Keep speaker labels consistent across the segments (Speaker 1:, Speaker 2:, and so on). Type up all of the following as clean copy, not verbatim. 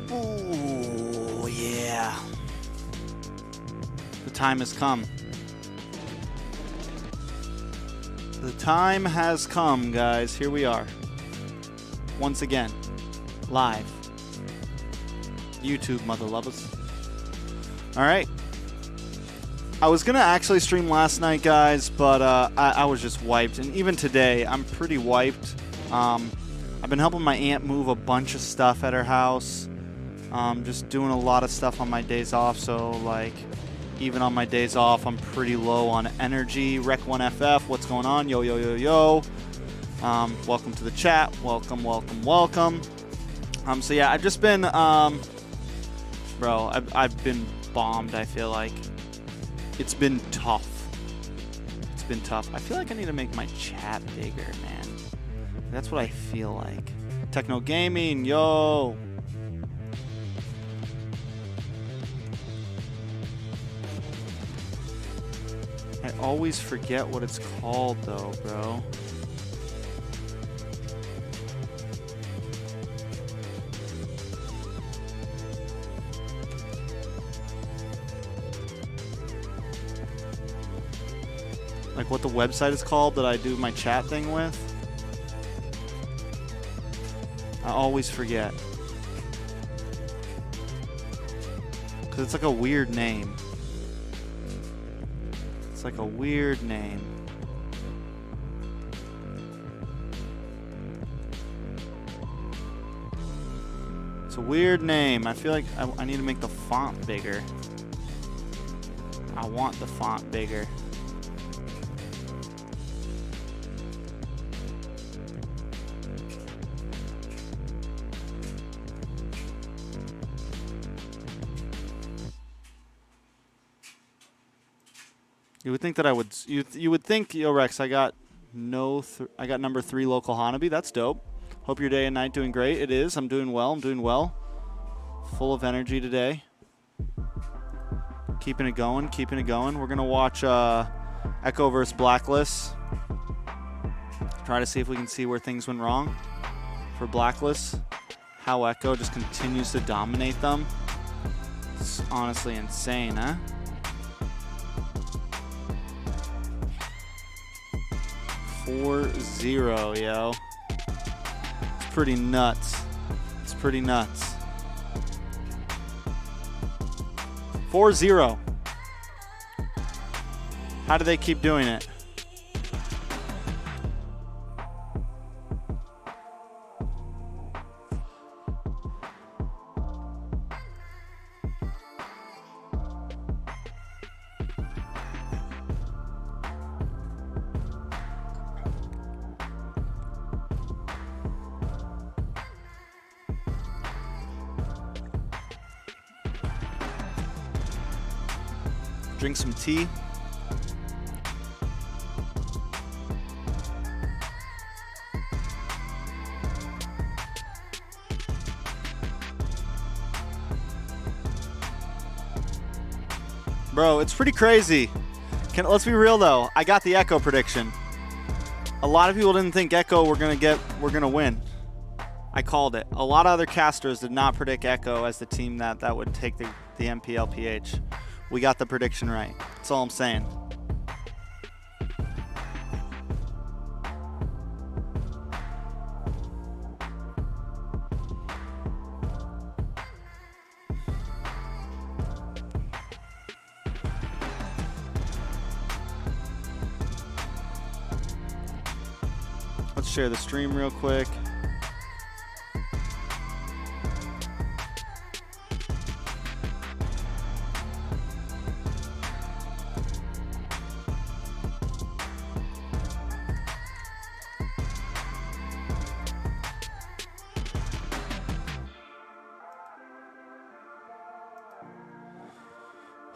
Speaker 1: Ooh, yeah. The time has come. The time has come, guys. Here we are. Once again, live. YouTube, mother lovers. All right. I was going to actually stream last night, guys, but I was just wiped. And even today, I'm pretty wiped. I've been helping my aunt move a bunch of stuff at her house. Just doing a lot of stuff on my days off. So, like, even on my days off, I'm pretty low on energy. Rec1FF, what's going on? Yo, yo, yo, yo. Welcome to the chat. Welcome, welcome, welcome. So, yeah, I've just been, bro, I've been bombed, I feel like. It's been tough. It's been tough. I feel like I need to make my chat bigger, man. That's what I feel like. Techno Gaming, yo. I always forget what it's called, though, bro. Like what the website is called that I do my chat thing with. I always forget. Because it's like a weird name. It's like a weird name. It's a weird name. I feel like I need to make the font bigger. I want the font bigger. You would think that I would. You would think, yo Rex, I got number 3 local Hanabi. That's dope. Hope your day and night doing great. It is. I'm doing well. I'm doing well. Full of energy today. Keeping it going. Keeping it going. We're gonna watch Echo versus Blacklist. Try to see if we can see where things went wrong for Blacklist. How Echo just continues to dominate them. It's honestly insane, huh? .40, yo. It's pretty nuts. It's pretty nuts. 4-0. How do they keep doing it? Drink some tea. Bro, it's pretty crazy. Let's be real though. I got the Echo prediction. A lot of people didn't think Echo were gonna win. I called it. A lot of other casters did not predict Echo as the team that would take the MPLPH. We got the prediction right. That's all I'm saying. Let's share the stream real quick.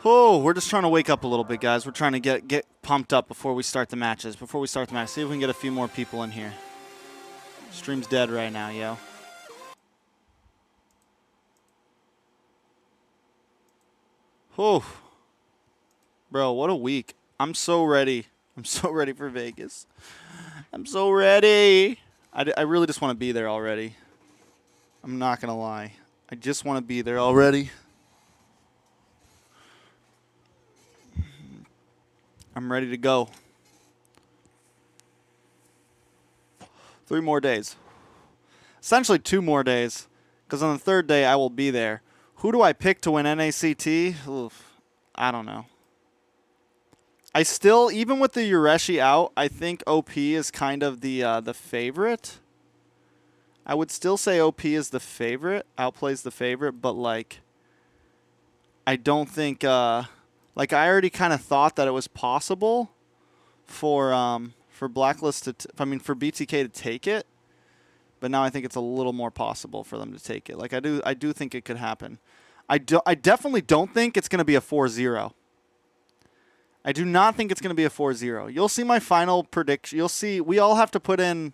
Speaker 1: Oh, we're just trying to wake up a little bit, guys. We're trying to get pumped up before we start the matches. See if we can get a few more people in here. Stream's dead right now, yo. Oh, bro, what a week. I'm so ready. I'm so ready for Vegas. I'm so ready. I really just want to be there already. I'm not going to lie. I just want to be there already. I'm ready to go. 3 more days. Essentially 2 more days. Because on the 3rd day, I will be there. Who do I pick to win NACT? Oof, I don't know. I still, even with the Ureshi out, I think OP is kind of the favorite. I would still say OP is the favorite, outplays the favorite, but like, I don't think, like I already kind of thought that it was possible for Blacklist to, for BTK to take it, but now I think it's a little more possible for them to take it. Like I do think it could happen. I definitely don't think it's going to be a 4-0. I do not think it's going to be a 4-0. You'll see my final prediction. You'll see, we all have to put in,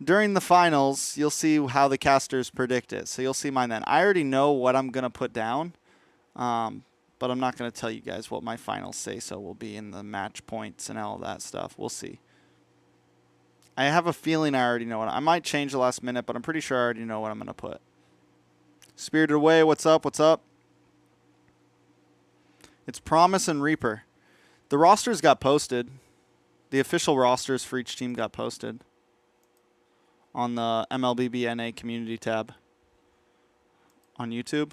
Speaker 1: during the finals, you'll see how the casters predict it. So you'll see mine then. I already know what I'm going to put down, but I'm not going to tell you guys what my final say-so will be in the match points and all that stuff. We'll see. I have a feeling I already know what. I might change the last minute, but I'm pretty sure I already know what I'm going to put. Spirited Away, what's up? What's up? It's Promise and Reaper. The rosters got posted. The official rosters for each team got posted on the MLBB community tab on YouTube.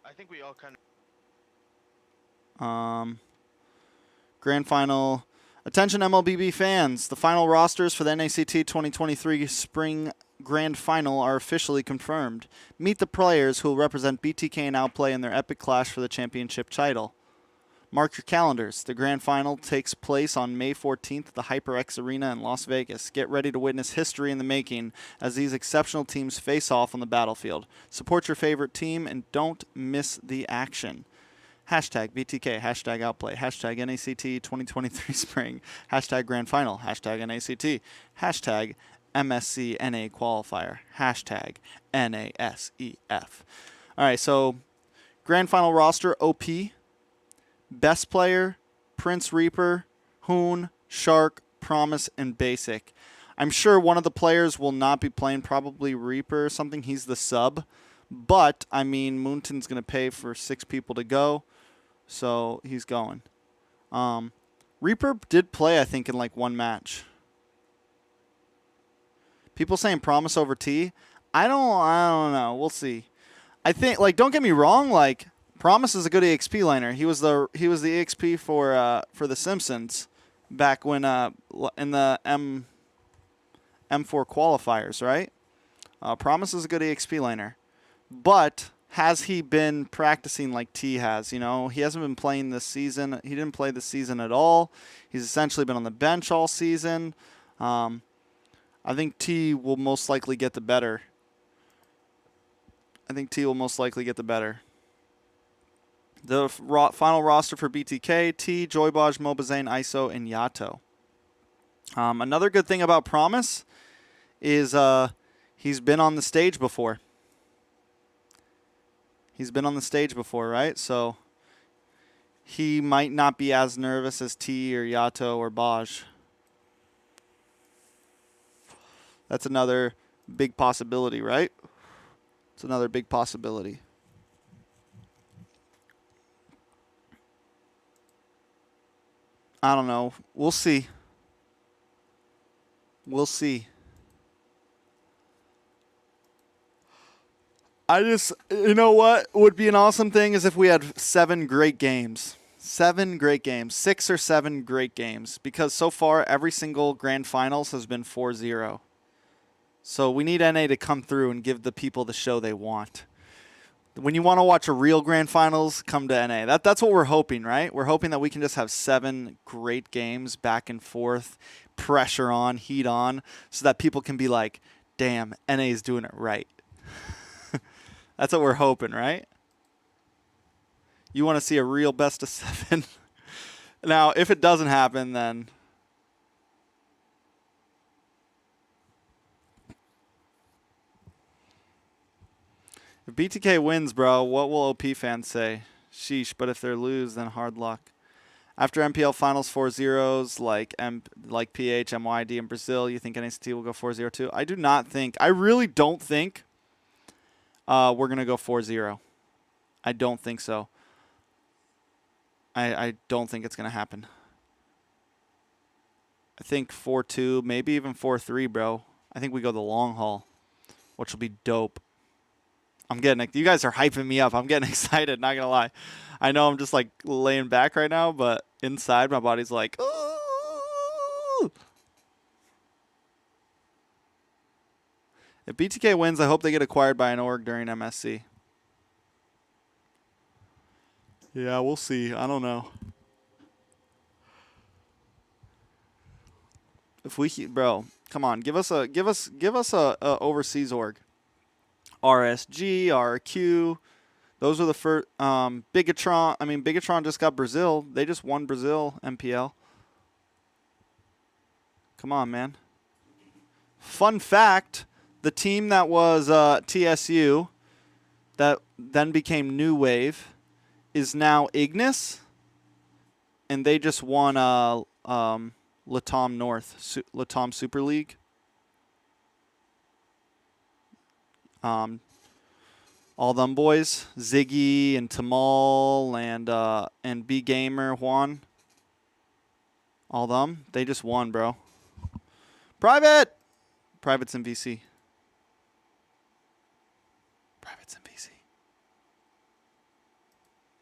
Speaker 2: I think we all kind
Speaker 1: of... Grand Final. Attention MLBB fans. The final rosters for the NACT 2023 Spring Grand Final are officially confirmed. Meet the players who will represent BTK and Outplay in their epic clash for the championship title. Mark your calendars. The Grand Final takes place on May 14th at the HyperX Arena in Las Vegas. Get ready to witness history in the making as these exceptional teams face off on the battlefield. Support your favorite team and don't miss the action. Hashtag BTK, hashtag Outplay, hashtag NACT 2023 Spring, hashtag Grand Final, hashtag NACT, hashtag MSC NA Qualifier, hashtag NASEF. All right, so Grand Final roster, OP, Best Player, Prince Reaper, Hoon, Shark, Promise, and Basic. I'm sure one of the players will not be playing, probably Reaper or something. He's the sub. But, I mean, Moonton's going to pay for 6 people to go, so he's going. Reaper did play, I think, in like 1 match. People saying Promise over T. I don't know. We'll see. I think, like, don't get me wrong, like, Promise is a good EXP laner. He was the EXP for the Simpsons back when in the M4 qualifiers, right? Promise is a good EXP laner. But has he been practicing like T has? You know, he hasn't been playing this season. He didn't play this season at all. He's essentially been on the bench all season. I think T will most likely get the better. The final roster for BTK, T, Joybaj, Mobazane, ISO, and Yato. Another good thing about Promise is he's been on the stage before. Right? So he might not be as nervous as T or Yato or Baj. That's another big possibility, right? It's another big possibility. I don't know. We'll see. You know what would be an awesome thing is if we had 7 great games. 7 great games. 6 or 7 great games. Because so far, every single Grand Finals has been 4-0. So we need NA to come through and give the people the show they want. When you want to watch a real Grand Finals, come to NA. That's what we're hoping, right? We're hoping that we can just have 7 great games back and forth, pressure on, heat on, so that people can be like, damn, NA is doing it right. That's what we're hoping, right? You want to see a real best of 7. Now, if it doesn't happen, then if BTK wins, bro, what will OP fans say? Sheesh, but if they lose, then hard luck. After MPL Finals 4-0s like PH, MYD, and Brazil, you think NACT will go 4-0 too? I do not think. I really don't think we're going to go 4-0. I don't think so. I don't think it's going to happen. I think 4-2, maybe even 4-3, bro. I think we go the long haul, which will be dope. I'm getting, you guys are hyping me up. I'm getting excited, not going to lie. I know I'm just like laying back right now, but inside my body's like, ooh. If BTK wins, I hope they get acquired by an org during MSC. Yeah, we'll see. I don't know. If we, bro, come on, give us a overseas org. RSG, RQ. Those are the first. Bigatron. I mean, Bigatron just got Brazil. They just won Brazil MPL. Come on, man. Fun fact: the team that was TSU, that then became New Wave, is now Ignis, and they just won Latam North, Latam Super League. All them boys, Ziggy and Tamal and B Gamer Juan. All them, they just won, bro. Private's in VC. Private's in VC.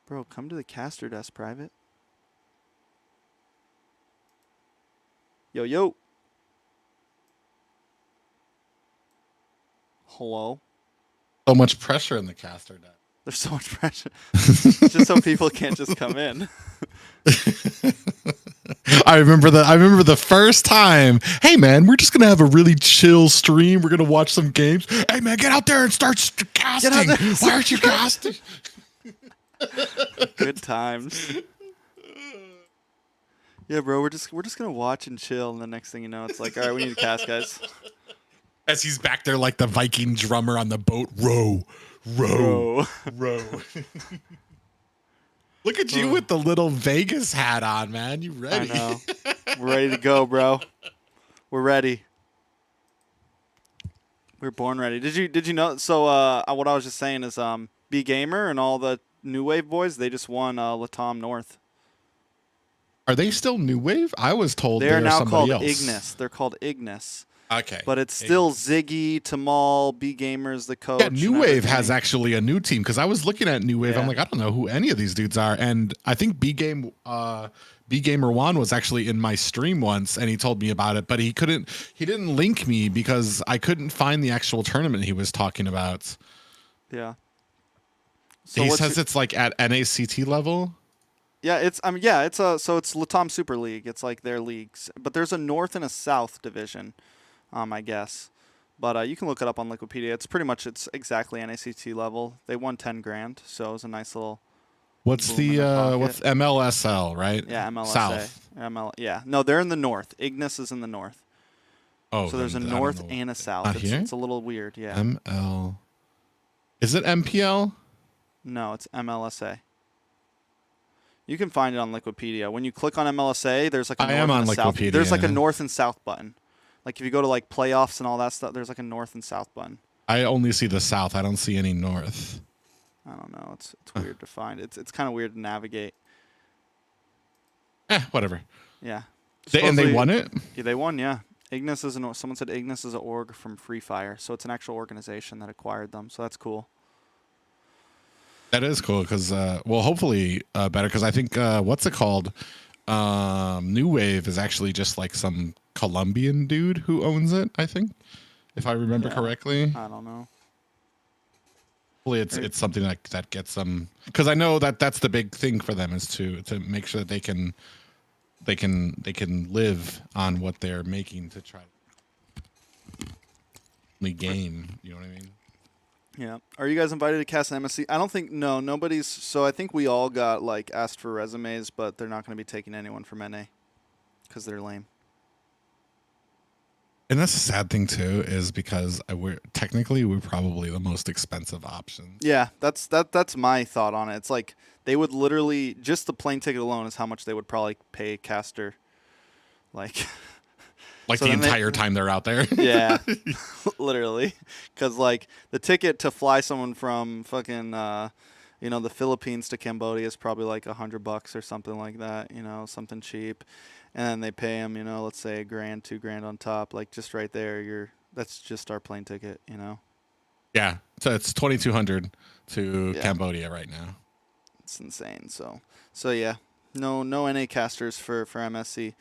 Speaker 1: Bro, come to the caster desk, Private. Yo. Hello.
Speaker 3: So much pressure in the caster deck.
Speaker 1: There's so much pressure. Just so people can't just come in.
Speaker 3: I remember the first time. Hey man, we're just gonna have a really chill stream. We're gonna watch some games. Hey man, get out there and start casting. Why aren't you casting?
Speaker 1: Good times. Yeah, bro, we're just gonna watch and chill, and the next thing you know, it's like, all right, we need to cast, guys.
Speaker 3: As he's back there like the Viking drummer on the boat. Row. Look at you with the little Vegas hat on, man. You ready?
Speaker 1: I know. We're ready to go, bro. We're ready. We're born ready. Did you know? So what I was just saying is B Gamer and all the New Wave boys, they just won Latam North.
Speaker 3: Are they still New Wave? I was told
Speaker 1: they are now
Speaker 3: somebody
Speaker 1: called
Speaker 3: else.
Speaker 1: Ignis. They're called Ignis.
Speaker 3: Okay.
Speaker 1: But it's still Ziggy, Tamal, B Gamer's the coach.
Speaker 3: Yeah, New Wave has actually a new team because I was looking at New Wave. Yeah. I'm like, I don't know who any of these dudes are. And I think B Gamer Juan was actually in my stream once and he told me about it, but he didn't link me because I couldn't find the actual tournament he was talking about.
Speaker 1: Yeah.
Speaker 3: So he says it's like at NACT level.
Speaker 1: Yeah, it's so it's Latam Super League. It's like their leagues. But there's a North and a South division. I guess, but you can look it up on Wikipedia. It's exactly NACT level. They won 10 grand, so it was a nice little.
Speaker 3: What's MLSL, right?
Speaker 1: Yeah, MLSA.
Speaker 3: South.
Speaker 1: Yeah, no, they're in the North. Ignis is in the North.
Speaker 3: Oh,
Speaker 1: so there's a North and a South. It's a little weird. Yeah.
Speaker 3: ML. Is it MPL?
Speaker 1: No, it's MLSA. You can find it on Wikipedia. When you click on MLSA, there's like a North and a South. There's like a North and South button. Like if you go to like playoffs and all that stuff, there's like a North and South button.
Speaker 3: I only see the South. I don't see any North.
Speaker 1: I don't know. It's weird to find. It's kind of weird to navigate.
Speaker 3: Whatever.
Speaker 1: Yeah.
Speaker 3: And they won it?
Speaker 1: Yeah, they won, yeah. Ignis is someone said Ignis is an org from Free Fire. So it's an actual organization that acquired them. So that's cool.
Speaker 3: That is cool because, hopefully better because I think, what's it called? New Wave is actually just like some Colombian dude who owns it, I think, if I remember correctly.
Speaker 1: I don't know.
Speaker 3: Hopefully it's something that gets them, because I know that's the big thing for them is to make sure that they can live on what they're making to try to game. You know what I mean?
Speaker 1: Yeah. Are you guys invited to cast an MSC? I don't think, no, nobody's. So I think we all got like asked for resumes, but they're not going to be taking anyone from NA because they're lame.
Speaker 3: And that's a sad thing too, is because we're probably the most expensive option.
Speaker 1: Yeah, that's my thought on it. It's like they would literally just the plane ticket alone is how much they would probably pay caster. Like,
Speaker 3: Like
Speaker 1: so
Speaker 3: the
Speaker 1: then they-
Speaker 3: entire time they're out there.
Speaker 1: yeah, literally, because like the ticket to fly someone from fucking the Philippines to Cambodia is probably like $100 or something like that. Something cheap, and then they pay them. Let's say $1,000, $2,000 on top. Like just right there, that's just our plane ticket.
Speaker 3: Yeah. So it's 2,200 to
Speaker 1: Yeah.
Speaker 3: Cambodia right now.
Speaker 1: It's insane. So yeah, no NA casters for MSC.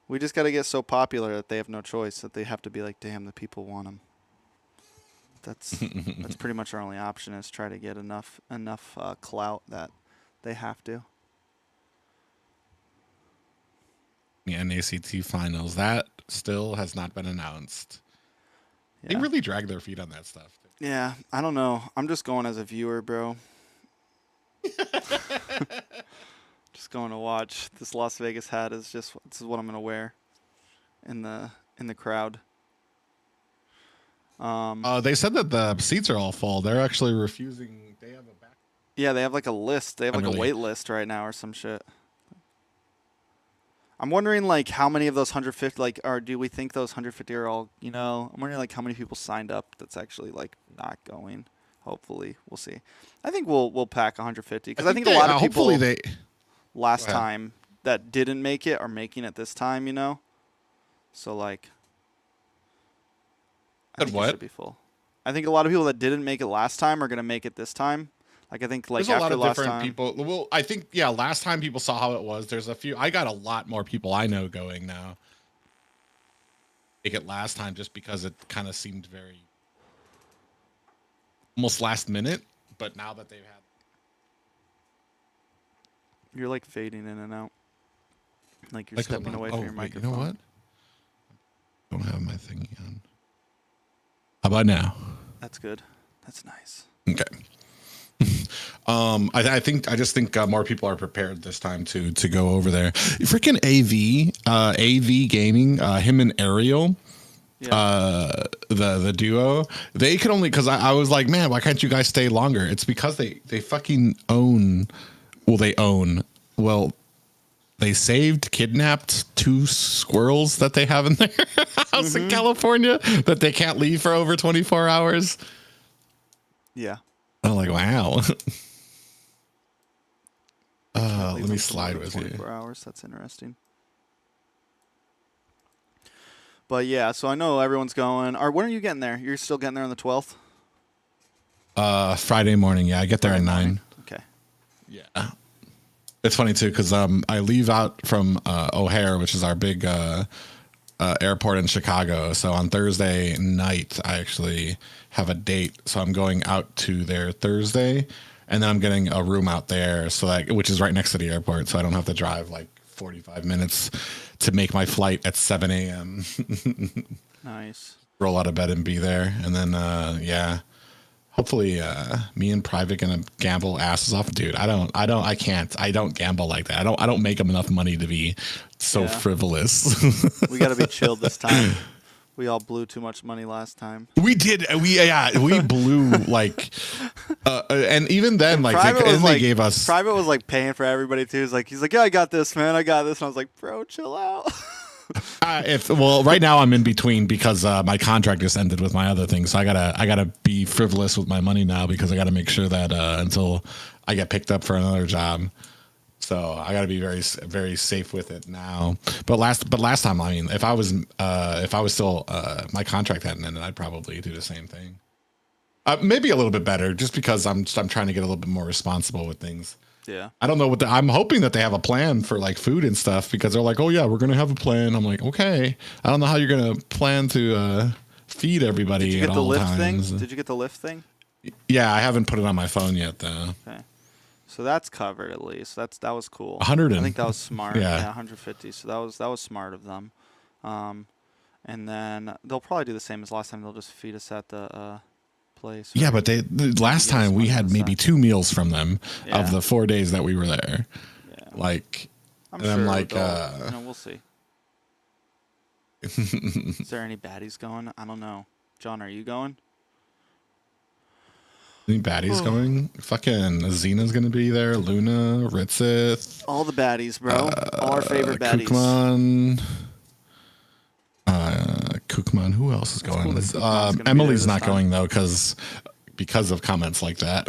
Speaker 1: We just got to get so popular that they have no choice, that they have to be like, damn, the people want them. That's pretty much our only option, is try to get enough clout that they have to.
Speaker 3: The NACT finals, that still has not been announced.
Speaker 1: Yeah.
Speaker 3: They really drag their feet on that stuff.
Speaker 1: Yeah, I don't know. I'm just going as a viewer, bro. Just going to watch. This Las Vegas hat this is what I'm gonna wear in the crowd.
Speaker 3: They said that the seats are all full. They're actually refusing. They have a back.
Speaker 1: Yeah, they have like a list. They have like a
Speaker 3: Really?
Speaker 1: wait list right now or some shit. I'm wondering like how many of those 150 or do we think those 150 are all, I'm wondering like how many people signed up that's actually like not going. Hopefully, we'll see. I think we'll pack 150 because I think a lot of people last time that didn't make it are making it this time, So like I think it should be full. I think a lot of people that didn't make it last time are going to make it this time. Like I think like
Speaker 3: there's a lot
Speaker 1: after
Speaker 3: of
Speaker 1: last
Speaker 3: different
Speaker 1: time,
Speaker 3: people. Well, I think last time people saw how it was. There's a few. I got a lot more people I know going now. Make it last time just because it kind of seemed very almost last minute. But now that they've had,
Speaker 1: you're like fading in and out. Like you're stepping away from your microphone.
Speaker 3: You know what? I don't have my thingy on. How about now?
Speaker 1: That's good. That's nice.
Speaker 3: Okay. I just think more people are prepared this time to go over there. Freaking AV gaming, him and Ariel, the duo, they could only, because I was like, man, why can't you guys stay longer? It's because they fucking own. They kidnapped 2 squirrels that they have in their house in California that they can't leave for over 24 hours.
Speaker 1: Yeah.
Speaker 3: I'm like, wow. Let me slide with
Speaker 1: 24
Speaker 3: you.
Speaker 1: hours. That's interesting. But yeah, so I know everyone's going. When are you getting there? You're still getting there on the 12th?
Speaker 3: Friday morning. Yeah, I get there at 9.
Speaker 1: Okay.
Speaker 3: Yeah. It's funny too because I leave out from O'Hare, which is our big airport in Chicago. So on Thursday night, I actually have a date. So I'm going out to there Thursday, and then I'm getting a room out there, which is right next to the airport, so I don't have to drive like 45 minutes to make my flight at 7 a.m.
Speaker 1: Nice.
Speaker 3: Roll out of bed and be there, and then hopefully me and Private gonna gamble asses off. Dude, I don't gamble like that. I don't make them enough money to be so frivolous.
Speaker 1: We got to be chilled this time. We all blew too much money last time.
Speaker 3: We did. We blew like, and even then, like, they gave us.
Speaker 1: Private was like paying for everybody too. He's like, yeah, I got this, man. I got this. And I was like, bro, chill out.
Speaker 3: Right now I'm in between because my contract just ended with my other thing, so I gotta be frivolous with my money now because I gotta make sure that until I get picked up for another job, so I gotta be very very safe with it now. But last time, I mean, if I was still my contract hadn't ended, I'd probably do the same thing. Maybe a little bit better, just because I'm trying to get a little bit more responsible with things.
Speaker 1: Yeah.
Speaker 3: I don't know I'm hoping that they have a plan for like food and stuff because they're like, oh yeah, we're going to have a plan. I'm like, okay. I don't know how you're going to plan to feed everybody.
Speaker 1: Did you get the lift
Speaker 3: times.
Speaker 1: thing? Did you get the lift thing?
Speaker 3: Yeah, I haven't put it on my phone yet though.
Speaker 1: Okay. So that's covered at least. That was cool.
Speaker 3: 100.
Speaker 1: I think that was smart.
Speaker 3: Yeah.
Speaker 1: 150. So that was smart of them. And then they'll probably do the same as last time. They'll just feed us at the place.
Speaker 3: Yeah, but last time we had maybe 2 meals from them of the 4 days that we were there.
Speaker 1: Yeah.
Speaker 3: Like,
Speaker 1: I'm
Speaker 3: and
Speaker 1: sure
Speaker 3: I'm like,
Speaker 1: we'll see. Is there any baddies going? I don't know. John, are you going?
Speaker 3: Any baddies going? Fucking Xena's gonna be there. Luna, Ritzith,
Speaker 1: All the baddies, bro. All our favorite baddies.
Speaker 3: Kukman. Who else is going?
Speaker 1: cool that Kukman's gonna be
Speaker 3: Emily's
Speaker 1: there
Speaker 3: not
Speaker 1: this time.
Speaker 3: going though because of comments like that.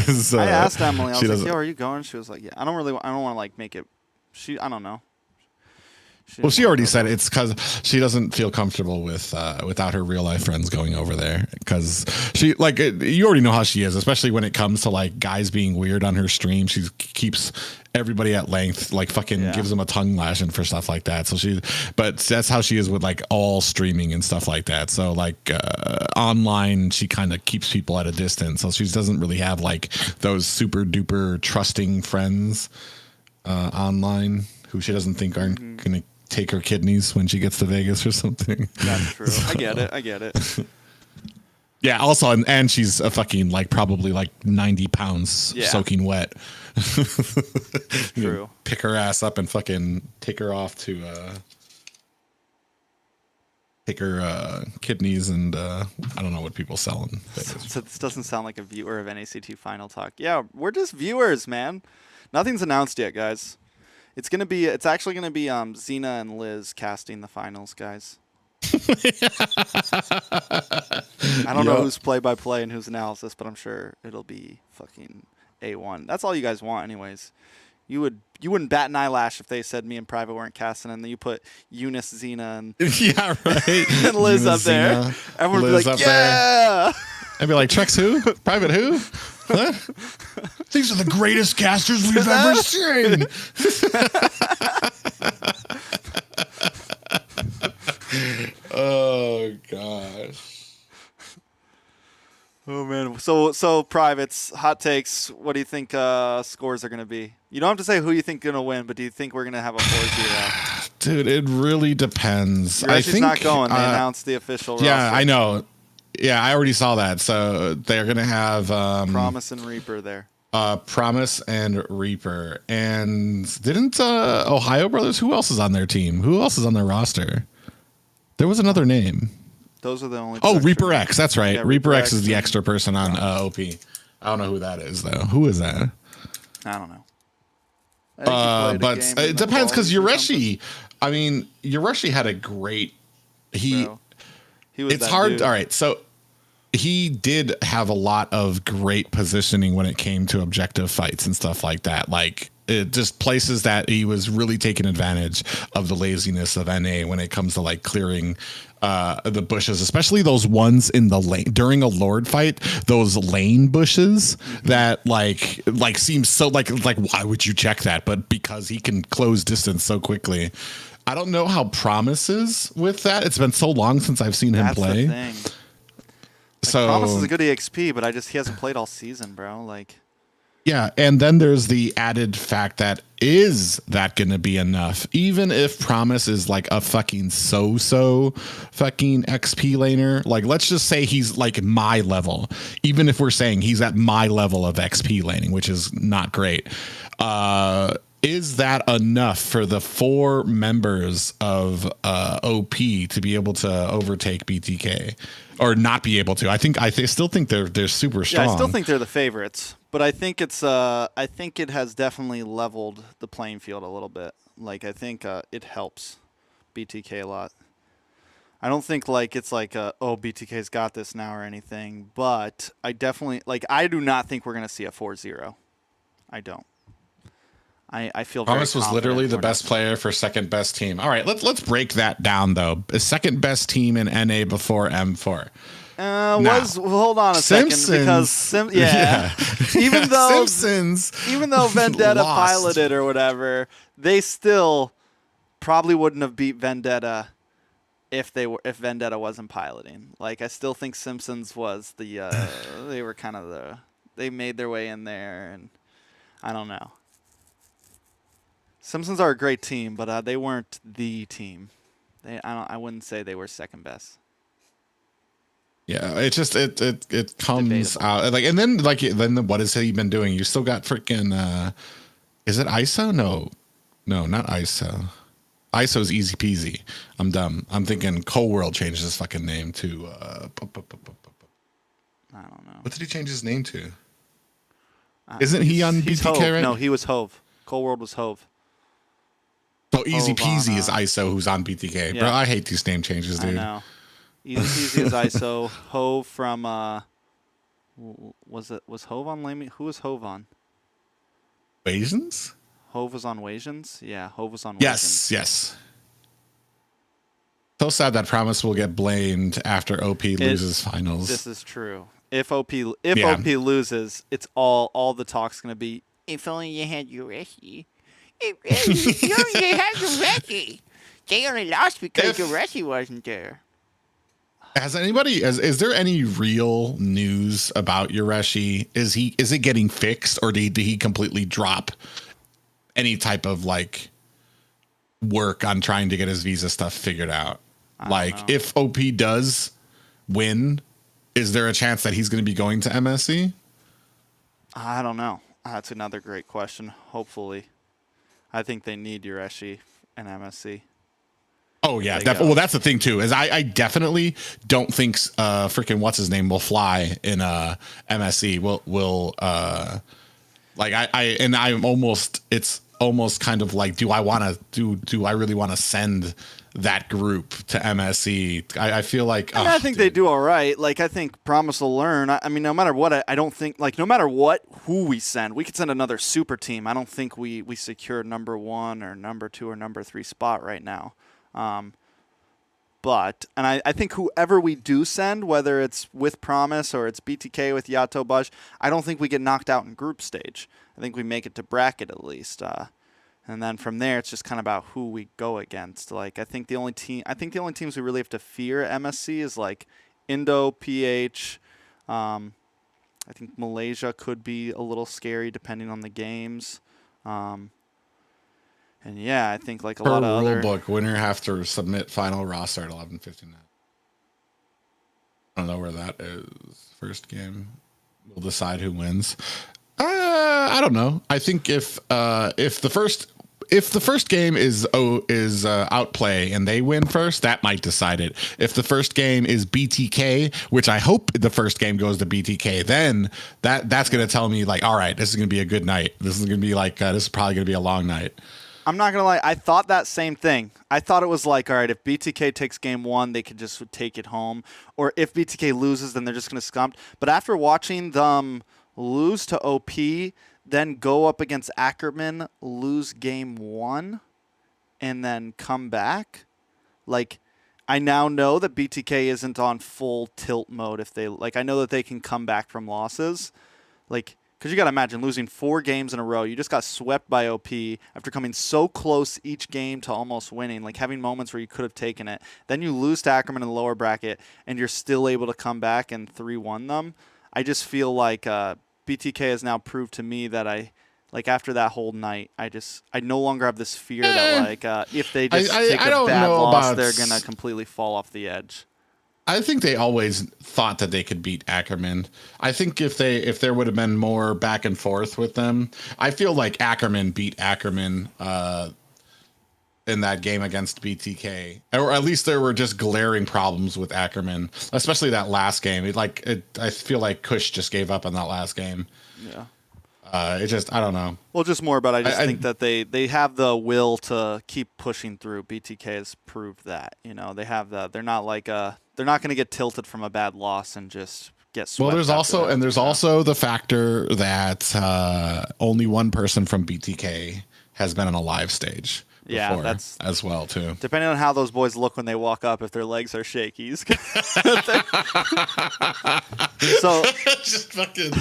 Speaker 3: So,
Speaker 1: I asked Emily. I
Speaker 3: she
Speaker 1: was like,
Speaker 3: doesn't-
Speaker 1: "Yo, are you going?" She was like, "Yeah." I don't want to like make it. I don't know.
Speaker 3: Well,
Speaker 1: didn't
Speaker 3: she
Speaker 1: wanna
Speaker 3: already
Speaker 1: go
Speaker 3: said
Speaker 1: there.
Speaker 3: it's because she doesn't feel comfortable with without her real life friends going over there. Because she you already know how she is, especially when it comes to like guys being weird on her stream. She keeps everybody at length, like fucking gives them a tongue lashing for stuff like that. So but that's how she is with like all streaming and stuff like that. So like online, she kind of keeps people at a distance. So she doesn't really have like those super duper trusting friends online who she doesn't think aren't going to take her kidneys when she gets to Vegas or something.
Speaker 1: That's true. I get it.
Speaker 3: Yeah. Also, and she's a fucking like probably like 90 pounds soaking wet.
Speaker 1: True.
Speaker 3: Pick her ass up and fucking take her off to take her kidneys and I don't know what people sell in Vegas.
Speaker 1: So this doesn't sound like a viewer of NACT Final Talk. Yeah, we're just viewers, man. Nothing's announced yet, guys. It's actually gonna be Xena and Liz casting the finals, guys. I don't know who's play-by-play and who's analysis, but I'm sure it'll be fucking A1. That's all you guys want, anyways. You wouldn't bat an eyelash if they said me and Private weren't casting, and then you put Eunice, Xena, and
Speaker 3: Yeah, right.
Speaker 1: and Liz up there.
Speaker 3: Xena,
Speaker 1: Everyone would be
Speaker 3: Liz
Speaker 1: like,
Speaker 3: up there.
Speaker 1: yeah.
Speaker 3: I'd be like, TREX who? Private who? What? These are the greatest casters we've ever seen. Oh gosh.
Speaker 1: Oh man. So privates, hot takes. What do you think scores are gonna be? You don't have to say who you think gonna win, but do you think we're gonna have a 4-0?
Speaker 3: Dude, it really depends. I think
Speaker 1: not going. They announced the official roster.
Speaker 3: Yeah, I know. Yeah, I already saw that. So they're gonna have
Speaker 1: Promise and Reaper there.
Speaker 3: Promise and Reaper. And didn't Ohio Brothers? Who else is on their team? Who else is on their roster? There was another name.
Speaker 1: Those are the only.
Speaker 3: Oh, Reaper X. That's right.
Speaker 1: Yeah,
Speaker 3: Reaper X is the
Speaker 1: and
Speaker 3: extra person on OP. I don't know who that is though. Who is that?
Speaker 1: I don't know. I think he played a
Speaker 3: But
Speaker 1: game
Speaker 3: it
Speaker 1: in the
Speaker 3: depends because
Speaker 1: qualies or something.
Speaker 3: Yureshi. I mean, Yureshi had a great. He
Speaker 1: Bro. He was
Speaker 3: it's
Speaker 1: that
Speaker 3: hard.
Speaker 1: dude.
Speaker 3: All right, so he did have a lot of great positioning when it came to objective fights and stuff like that. Like it just places that he was really taking advantage of the laziness of NA when it comes to like clearing the bushes, especially those ones in the lane during a Lord fight, those lane bushes that like seems so like why would you check that? But because he can close distance so quickly. I don't know how Promise is with that. It's been so long since I've seen him
Speaker 1: That's
Speaker 3: play.
Speaker 1: the thing.
Speaker 3: So
Speaker 1: Promise is a good EXP, but he hasn't played all season, bro. Like,
Speaker 3: yeah, and then there's the added fact that is that going to be enough? Even if Promise is like a fucking so fucking XP laner, like let's just say he's like my level. Even if we're saying he's at my level of XP laning, which is not great. Is that enough for the 4 members of OP to be able to overtake BTK or not be able to? I still think they're super strong.
Speaker 1: yeah, I still think they're the favorites, but I think it has definitely leveled the playing field a little bit. Like I think it helps BTK a lot. I don't think like it's like BTK's got this now or anything, but I do not think we're gonna see a 4-0. I don't. I feel
Speaker 3: Promise
Speaker 1: very
Speaker 3: was
Speaker 1: confident
Speaker 3: literally the
Speaker 1: we're
Speaker 3: best
Speaker 1: not-
Speaker 3: player for second best team. All right, let's break that down though. Second best team in NA before M4.
Speaker 1: Hold on a second because even though
Speaker 3: Simpsons
Speaker 1: Vendetta
Speaker 3: lost.
Speaker 1: piloted or whatever, they still probably wouldn't have beat Vendetta if Vendetta wasn't piloting. Like I still think Simpsons was the they were kind of they made their way in there, and I don't know. Simpsons are a great team, but they weren't the team. I wouldn't say they were second best.
Speaker 3: Yeah, it just it comes
Speaker 1: Debatable.
Speaker 3: out like, and then what has he been doing? You still got freaking is it ISO? No, not ISO. ISO's easy peasy. I'm dumb. I'm thinking Cold World changed his fucking name to.
Speaker 1: I don't know.
Speaker 3: What did he change his name to? Isn't he on
Speaker 1: he's
Speaker 3: BTK
Speaker 1: Hove.
Speaker 3: right?
Speaker 1: No, he was Hove. Cold World was Hove.
Speaker 3: So easy
Speaker 1: Hove
Speaker 3: peasy
Speaker 1: on,
Speaker 3: is ISO, who's on BTK.
Speaker 1: Yeah.
Speaker 3: Bro, I hate these name changes, dude.
Speaker 1: I know. Easy is ISO. Hove from was Hove on Lame? Who was Hove on?
Speaker 3: Asians?
Speaker 1: Hove was on Wasians? Yeah, Hove was on
Speaker 3: Yes, yes. So sad that Promise will get blamed after OP loses finals.
Speaker 1: This is true. If OP loses, it's all the talk's gonna be. If only you had your Reshi. If only you had your Reshi. They only lost because your Reshi wasn't there.
Speaker 3: Has anybody? Is there any real news about Yoreshi? Is it getting fixed, or did he completely drop any type of like work on trying to get his visa stuff figured out? Like, if OP does win, is there a chance that he's going to be going to MSC?
Speaker 1: I don't know. That's another great question. Hopefully, I think they need Yoreshi and MSC.
Speaker 3: Oh yeah, definitely. Well, that's the thing too. Is I definitely don't think freaking what's his name will fly in MSC. Will like I'm almost. It's almost kind of like, do I really want to send that group to MSC? I feel like
Speaker 1: I think they do all right. Like, I think Promise will learn. I mean, no matter what, I don't think, like, no matter who we send, we could send another super team. I don't think we secure number 1 or number 2 or number 3 spot right now. But I think whoever we do send, whether it's with Promise or it's BTK with Yato Bush, I don't think we get knocked out in group stage. I think we make it to bracket at least. And then from there, it's just kind of about who we go against. Like, I think the only teams we really have to fear at MSC is like Indo, PH. I think Malaysia could be a little scary depending on the games. And yeah, I think like a lot of other
Speaker 3: rulebook, winner have to submit final roster at 11:59. I don't know where that is. First game will decide who wins. I don't know. I think if the first game is outplay and they win first, that might decide it. If the first game is BTK, which I hope the first game goes to BTK, then that's going to tell me like, all right, this is going to be a good night. This is going to be like this is probably going to be a long night.
Speaker 1: I'm not going to lie. I thought that same thing. I thought it was like, all right, if BTK takes game 1, they could just take it home. Or if BTK loses, then they're just going to scump. But after watching them lose to OP, then go up against Ackerman, lose game 1, and then come back, like, I now know that BTK isn't on full tilt mode. If they, like, I know that they can come back from losses. Like, because you got to imagine losing 4 games in a row. You just got swept by OP after coming so close each game to almost winning, like having moments where you could have taken it. Then you lose to Ackerman in the lower bracket, and you're still able to come back and 3-1 them. I just feel like BTK has now proved to me that after that whole night, I no longer have this fear that if they just take a bad loss, they're going to completely fall off the edge.
Speaker 3: I think they always thought that they could beat Ackerman. I think if there would have been more back and forth with them, I feel like Ackerman beat Ackerman in that game against BTK, or at least there were just glaring problems with Ackerman, especially that last game. I feel like Kush just gave up on that last game.
Speaker 1: Yeah.
Speaker 3: I don't know.
Speaker 1: Well, just more about I think that they have the will to keep pushing through. BTK has proved that. They have they're not like they're not going to get tilted from a bad loss and just get swept.
Speaker 3: Well, there's also the factor that only one person from BTK has been on a live stage.
Speaker 1: Yeah, that's
Speaker 3: as well too.
Speaker 1: Depending on how those boys look when they walk up, if their legs are shaky. So
Speaker 3: just fucking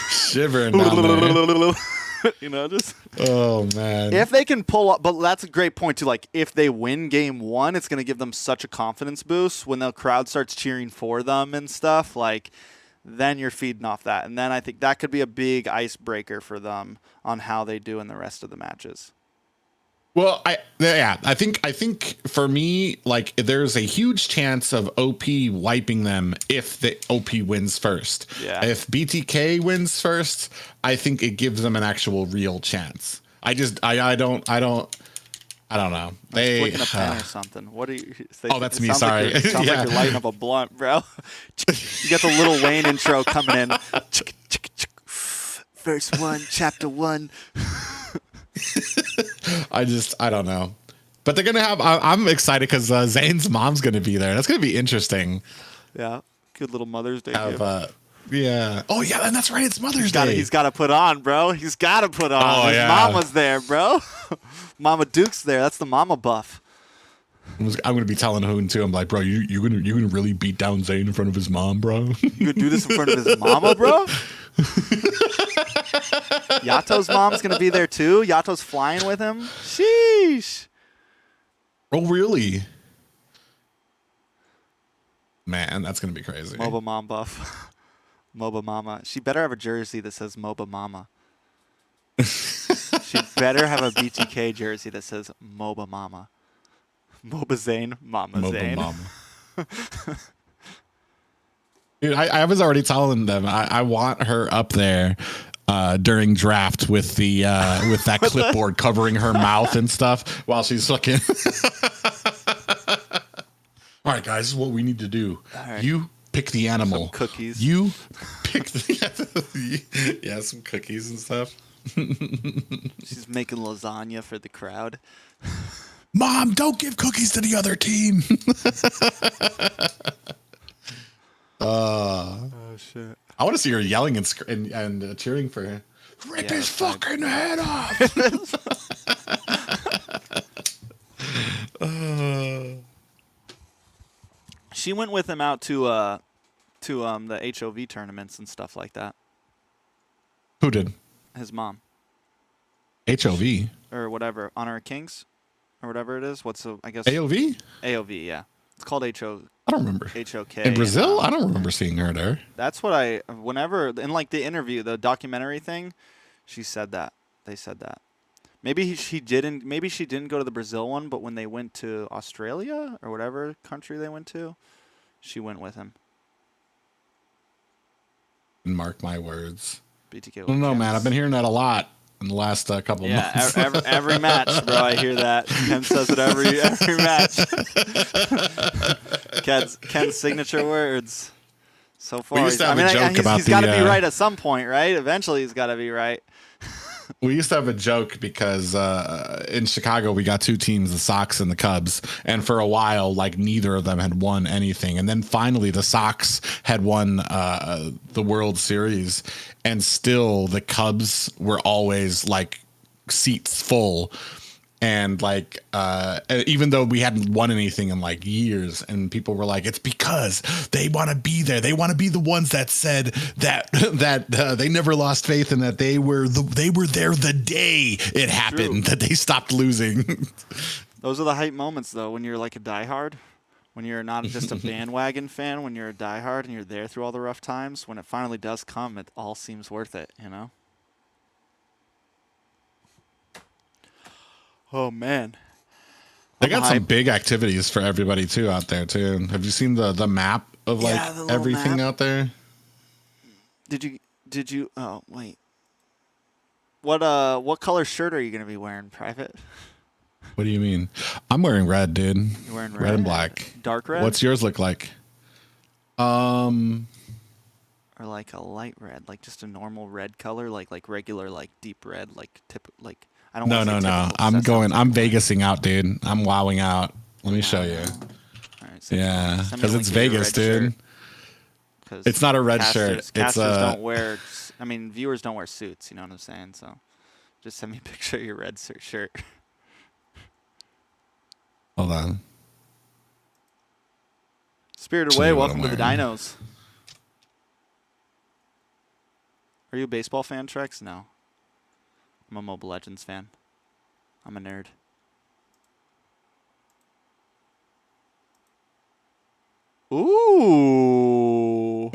Speaker 3: shivering down there.
Speaker 1: Just
Speaker 3: oh man.
Speaker 1: If they can pull up, but that's a great point too. Like if they win game 1, it's going to give them such a confidence boost when the crowd starts cheering for them and stuff. Like then you're feeding off that, and then I think that could be a big icebreaker for them on how they do in the rest of the matches.
Speaker 3: Well, I think for me, like there's a huge chance of OP wiping them if the OP wins first.
Speaker 1: Yeah.
Speaker 3: If BTK wins first, I think it gives them an actual real chance. I I don't know.
Speaker 1: They flicking a pen or something. What are you?
Speaker 3: Oh, that's me. Sorry.
Speaker 1: Like sounds like you're lighting up a blunt, bro. You got the Lil Wayne intro coming in. Verse 1, chapter 1.
Speaker 3: I don't know. But they're gonna have. I'm excited because Zane's mom's gonna be there. That's gonna be interesting.
Speaker 1: Yeah, good little Mother's Day gift.
Speaker 3: Yeah. Oh yeah, and that's right. It's Mother's Day.
Speaker 1: He's got to put on, bro. He's got to put on.
Speaker 3: Oh,
Speaker 1: His
Speaker 3: yeah.
Speaker 1: mama's there, bro. Mama Duke's there. That's the mama buff.
Speaker 3: I'm gonna be telling Hoon too. I'm like, bro, you gonna really beat down Zane in front of his mom, bro?
Speaker 1: You gonna do this in front of his mama, bro? Yato's mom's gonna be there too. Yato's flying with him. Sheesh.
Speaker 3: Oh really? Man, that's gonna be crazy.
Speaker 1: Moba mom buff. Moba mama. She better have a jersey that says Moba mama. She better have a BTK jersey that says Moba mama. Moba Zane, Mama
Speaker 3: Moba
Speaker 1: Zane.
Speaker 3: mama. Dude, I was already telling them I want her up there during draft with the with that clipboard covering her mouth and stuff while she's looking. All right, guys, this is what we need to do. Right. You pick the animal.
Speaker 1: Some cookies.
Speaker 3: You pick the some cookies and stuff.
Speaker 1: She's making lasagna for the crowd.
Speaker 3: Mom, don't give cookies to the other team.
Speaker 1: Oh shit!
Speaker 3: I want to see her yelling and cheering for her. Rip his fucking head off.
Speaker 1: She went with him out to the HOV tournaments and stuff like that.
Speaker 3: Who did?
Speaker 1: His mom.
Speaker 3: HOV
Speaker 1: or whatever, Honor of Kings or whatever it is. What's the, I guess
Speaker 3: AOV?
Speaker 1: AOV, yeah. It's called HO.
Speaker 3: I don't remember.
Speaker 1: HOK.
Speaker 3: In Brazil? I don't remember seeing her there.
Speaker 1: That's what whenever, in like the interview, the documentary thing, she said that. They said that. Maybe she didn't go to the Brazil one, but when they went to Australia or whatever country they went to, she went with him.
Speaker 3: Mark my words.
Speaker 1: BTK.
Speaker 3: I don't know, man. I've been hearing that a lot in the last couple months.
Speaker 1: Yeah, every match, bro. I hear that. Ken says it every match. Ken's signature words. So far,
Speaker 3: We used to have a joke about
Speaker 1: he's got to be right at some point, right? Eventually, he's got to be right.
Speaker 3: We used to have a joke because in Chicago we got two teams, the Sox and the Cubs, and for a while, like neither of them had won anything, and then finally the Sox had won the World Series, and still the Cubs were always like seats full, and like even though we hadn't won anything in like years, and people were like, it's because they want to be there. They want to be the ones that said that they never lost faith and that they were there the day it happened, that they stopped losing.
Speaker 1: Those are the hype moments, though, when you're like a diehard, when you're not just a bandwagon fan, when you're a diehard and you're there through all the rough times. When it finally does come, it all seems worth it, you know? Oh, man.
Speaker 3: They got some big activities for everybody, too, out there, too. Have you seen the map of, like, everything out there?
Speaker 1: Did you, oh, wait. What color shirt are you going to be wearing, Private?
Speaker 3: What do you mean? I'm wearing red, dude.
Speaker 1: You're wearing
Speaker 3: red and black.
Speaker 1: Dark red?
Speaker 3: What's yours look like?
Speaker 1: Or like a light red, like just a normal red color, like regular, like deep red, like I don't.
Speaker 3: No. I'm Vegasing out, dude. I'm wowing out. Let me show you.
Speaker 1: All right,
Speaker 3: yeah, because it's Vegas, dude. It's not a red shirt.
Speaker 1: Casters don't wear. I mean, viewers don't wear suits. You know what I'm saying? So, just send me a picture of your red shirt.
Speaker 3: Hold on.
Speaker 1: Spirited Away, welcome to the Dinos. Are you a baseball fan, Trex? No. I'm a Mobile Legends fan. I'm a nerd. Ooh.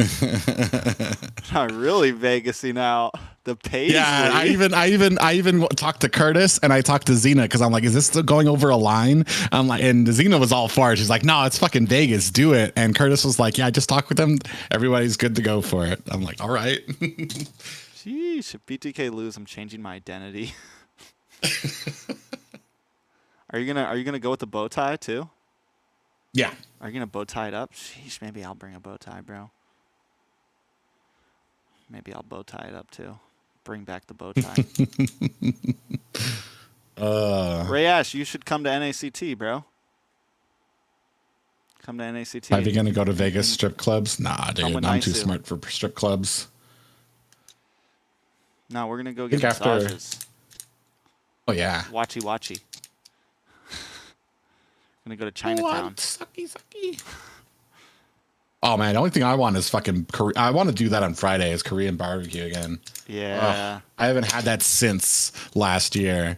Speaker 1: Not really Vegas-y now. The Paisley.
Speaker 3: Yeah, I even talked to Curtis and I talked to Xena because I'm like, is this still going over a line? I'm like, and Xena was all for it. She's like, no, it's fucking Vegas. Do it. And Curtis was like, yeah, I just talked with them. Everybody's good to go for it. I'm like, all right.
Speaker 1: Sheesh. If BTK lose, I'm changing my identity. Are you gonna go with the bow tie too?
Speaker 3: Yeah.
Speaker 1: Are you gonna bow tie it up? Sheesh, maybe I'll bring a bow tie, bro. Maybe I'll bow tie it up too. Bring back the bow tie. Ray Ash, you should come to NACT, bro. Come to NACT.
Speaker 3: Are you gonna go to Vegas strip clubs? Nah, dude. I'm too
Speaker 1: Nisu.
Speaker 3: smart for strip clubs.
Speaker 1: No, we're gonna go get
Speaker 3: Think after-
Speaker 1: massages.
Speaker 3: Oh yeah.
Speaker 1: Watchy watchy. Gonna go to Chinatown.
Speaker 3: Sucky. Oh man, the only thing I want is fucking. I want to do that on Friday. Is Korean barbecue again?
Speaker 1: Yeah.
Speaker 3: Ugh, I haven't had that since last year.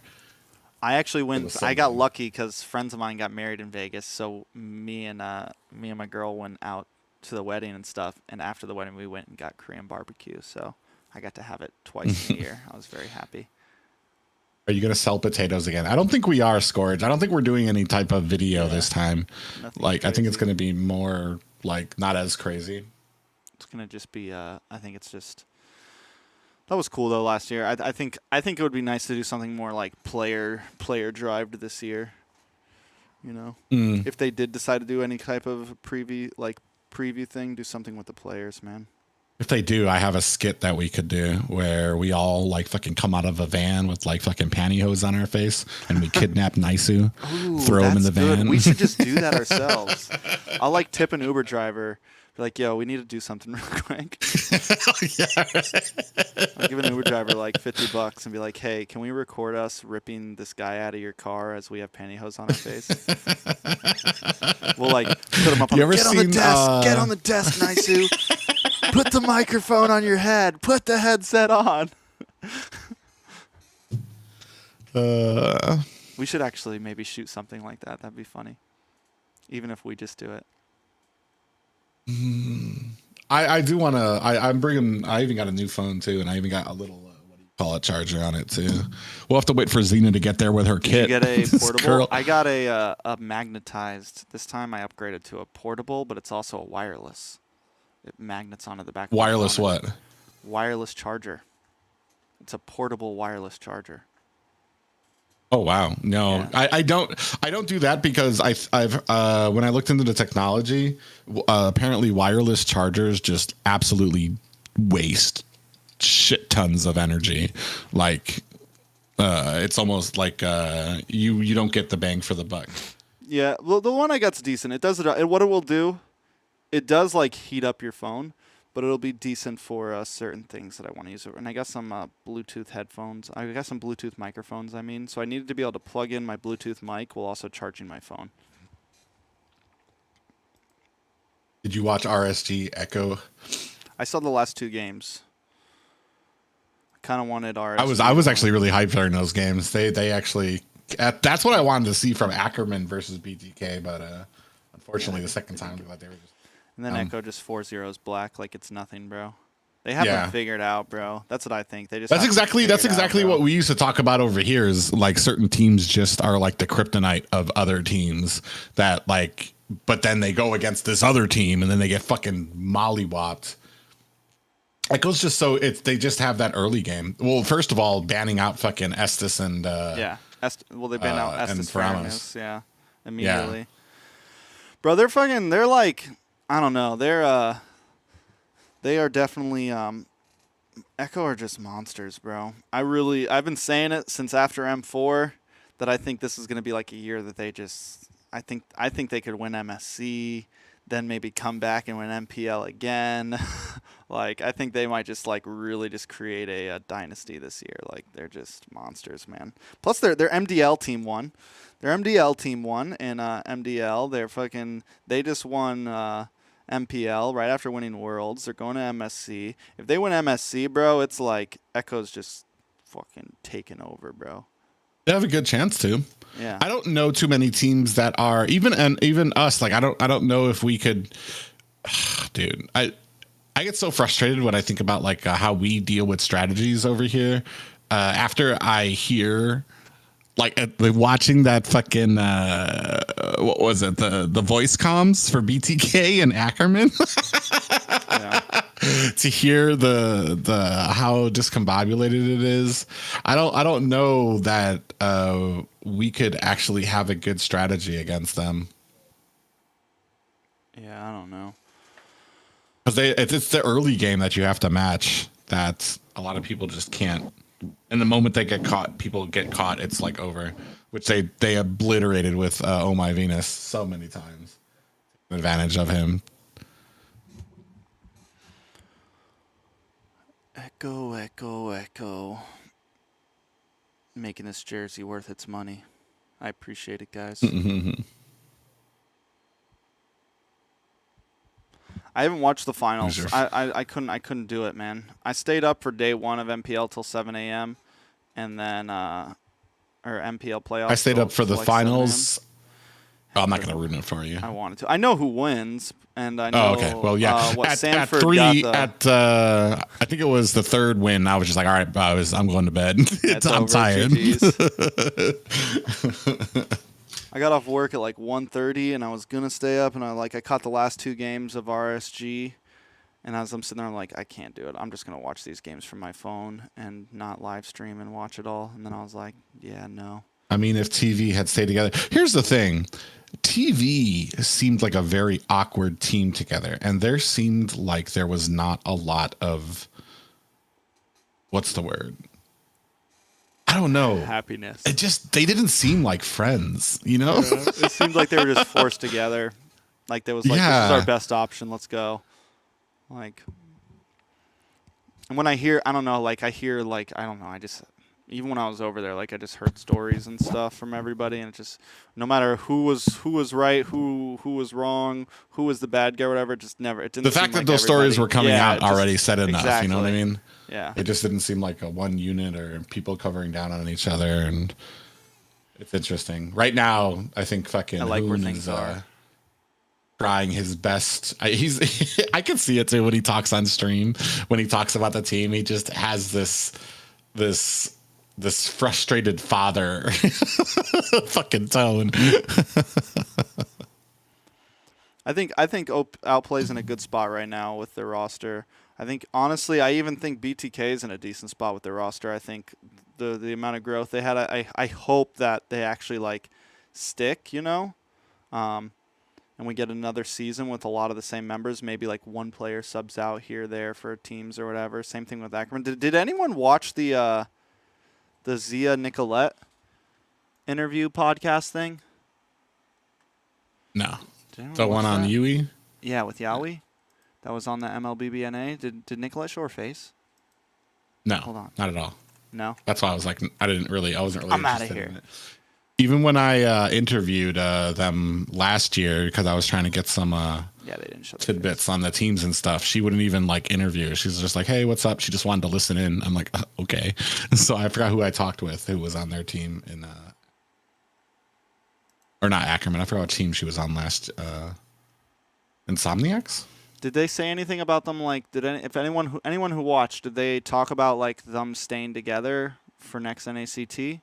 Speaker 1: I actually went.
Speaker 3: so
Speaker 1: I got
Speaker 3: good.
Speaker 1: lucky because friends of mine got married in Vegas, so me and my girl went out to the wedding and stuff. And after the wedding, we went and got Korean barbecue. So I got to have it twice in a year. I was very happy.
Speaker 3: Are you gonna sell potatoes again? I don't think we are, Scourge. I don't think we're doing any type of video this time.
Speaker 1: Nothing
Speaker 3: Like I think it's
Speaker 1: crazy.
Speaker 3: gonna be more like not as crazy.
Speaker 1: It's gonna just be. I think it's just. That was cool though last year. I think it would be nice to do something more like player drive this year. You know, if they did decide to do any type of preview thing, do something with the players, man.
Speaker 3: If they do, I have a skit that we could do where we all like fucking come out of a van with like fucking pantyhose on our face and we kidnap Nisu, throw him in the
Speaker 1: That's good.
Speaker 3: van.
Speaker 1: We should just do that ourselves. I'll like tip an Uber driver. Be like, yo, we need to do something real quick. I'll give an Uber driver like $50 and be like, hey, can we record us ripping this guy out of your car as we have pantyhose on our face? We'll like put him up on
Speaker 3: You
Speaker 1: the
Speaker 3: ever
Speaker 1: get on the
Speaker 3: seen,
Speaker 1: desk. Get on the desk, Nisu. Put the microphone on your head. Put the headset on. We should actually maybe shoot something like that. That'd be funny. Even if we just do it.
Speaker 3: I do want to. I'm bringing. I even got a new phone too, and I even got a little what do you call it charger on it too. We'll have to wait for Xena to get there with her kit.
Speaker 1: Did you get a
Speaker 3: This
Speaker 1: portable?
Speaker 3: girl-
Speaker 1: I got a magnetized. This time I upgraded to a portable, but it's also a wireless. It magnets onto the back. Of
Speaker 3: Wireless
Speaker 1: the phone.
Speaker 3: what?
Speaker 1: Wireless charger. It's a portable wireless charger.
Speaker 3: Oh wow, no,
Speaker 1: Yeah.
Speaker 3: I don't do that because I've when I looked into the technology, apparently wireless chargers just absolutely waste shit tons of energy. Like it's almost like you don't get the bang for the buck.
Speaker 1: Yeah, well, the one I got's decent. It does it. What it will do, it does like heat up your phone, but it'll be decent for certain things that I want to use. And I got some Bluetooth headphones. I got some Bluetooth microphones. I mean, so I needed to be able to plug in my Bluetooth mic while also charging my phone.
Speaker 3: Did you watch RSG Echo?
Speaker 1: I saw the last two games. I kind of wanted RSG.
Speaker 3: I was actually really hyped during those games. They actually that's what I wanted to see from Ackerman versus BTK, but unfortunately the second time they were just.
Speaker 1: And then Echo just 4-0s black like it's nothing, bro. They haven't figured out, bro. That's what I think. They just
Speaker 3: That's
Speaker 1: haven't
Speaker 3: exactly
Speaker 1: figured out, bro.
Speaker 3: what we used to talk about over here is like certain teams just are like the kryptonite of other teams that like but then they go against this other team and then they get fucking mollywopped. Echo's just so they just have that early game. Well, first of all, banning out fucking Estes and
Speaker 1: they banned out
Speaker 3: and
Speaker 1: Estes
Speaker 3: Faramus.
Speaker 1: Faramus, immediately. Bro, they're like I don't know. They are definitely Echo are just monsters, bro. I've been saying it since after M4 that I think this is going to be like a year that they just I think they could win MSC, then maybe come back and win MPL again. Like I think they might just like really just create a dynasty this year. Like they're just monsters, man. Plus their MDL team won. Their MDL team won and MDL they just won MPL right after winning Worlds. They're going to MSC. If they win MSC, bro, it's like Echo's just fucking taking over, bro.
Speaker 3: They have a good chance to.
Speaker 1: Yeah.
Speaker 3: I don't know too many teams that are even us. Like I don't know if we could. Dude, I get so frustrated when I think about like how we deal with strategies over here. After I hear. Like watching that fucking what was it the voice comms for BTK and Ackerman?
Speaker 1: Yeah.
Speaker 3: to hear the how discombobulated it is. I don't know that we could actually have a good strategy against them.
Speaker 1: Yeah, I don't know.
Speaker 3: Because it's the early game that you have to match that a lot of people just can't. And the moment they get caught, people get caught, it's like over. Which they obliterated with Oh My Venus so many times. Advantage of him.
Speaker 1: Echo, echo, echo. Making this jersey worth its money. I appreciate it, guys. I haven't watched the finals. I couldn't do it, man. I stayed up for day 1 of MPL till 7 a.m. and then or MPL playoffs.
Speaker 3: I stayed up for the
Speaker 1: like
Speaker 3: finals. Oh, I'm not going to ruin it for you.
Speaker 1: I wanted to. I know who wins, and I know.
Speaker 3: Oh, okay. Well, yeah.
Speaker 1: What
Speaker 3: at
Speaker 1: Sanford
Speaker 3: 3,
Speaker 1: got the,
Speaker 3: I think it was the 3rd win. I was just like, all right, I'm going to bed. I'm tired.
Speaker 1: I got off work at like 1:30, and I was gonna stay up, and I caught the last 2 games of RSG, and as I'm sitting there, I'm like, I can't do it. I'm just gonna watch these games from my phone and not live stream and watch it all. And then I was like, yeah, no.
Speaker 3: I mean, if TV had stayed together, here's the thing. TV seemed like a very awkward team together, and there seemed like there was not a lot of, what's the word? I don't know.
Speaker 1: Happiness.
Speaker 3: They didn't seem like friends, you know?
Speaker 1: Yeah. It seemed like they were just forced together. Like there was like, this is our best option. Let's go. Like, and when I hear, I don't know, like I hear like, I don't know, even when I was over there, like I just heard stories and stuff from everybody, and it just, no matter who was right, who was wrong, who was the bad guy, or whatever, it just never. It didn't.
Speaker 3: The fact that those stories were coming out already said enough. Exactly. You know what I mean?
Speaker 1: Yeah.
Speaker 3: It just didn't seem like a one unit or people covering down on each other, and it's interesting. Right now, I think fucking
Speaker 1: I like
Speaker 3: Hoon
Speaker 1: where things
Speaker 3: is
Speaker 1: are.
Speaker 3: trying his best. I can see it too when he talks on stream. When he talks about the team, he just has this frustrated father fucking tone.
Speaker 1: I think Outplay's in a good spot right now with their roster. I think honestly, I even think BTK is in a decent spot with their roster. I think the amount of growth they had, I hope that they actually like stick, you know, and we get another season with a lot of the same members. Maybe like one player subs out here there for teams or whatever. Same thing with Ackerman. Did anyone watch the Zia Nicolette interview podcast thing?
Speaker 3: No. The one on Yui?
Speaker 1: Yeah, with Yowie. That was on the MLBBNA. Did Nicolette show her face?
Speaker 3: No.
Speaker 1: Hold on.
Speaker 3: Not at all.
Speaker 1: No?
Speaker 3: That's why I was like, I wasn't really
Speaker 1: I'm out of
Speaker 3: interested
Speaker 1: here.
Speaker 3: in it. Even when I interviewed them last year, because I was trying to get some
Speaker 1: they didn't show
Speaker 3: tidbits on the teams and stuff, she wouldn't even like interview. She was just like, hey, what's up? She just wanted to listen in. I'm like, okay. So I forgot who I talked with who was on their team in or not Ackerman. I forgot what team she was on last. Insomniacs?
Speaker 1: Did they say anything about them? Like, anyone who watched, did they talk about like them staying together for next NACT?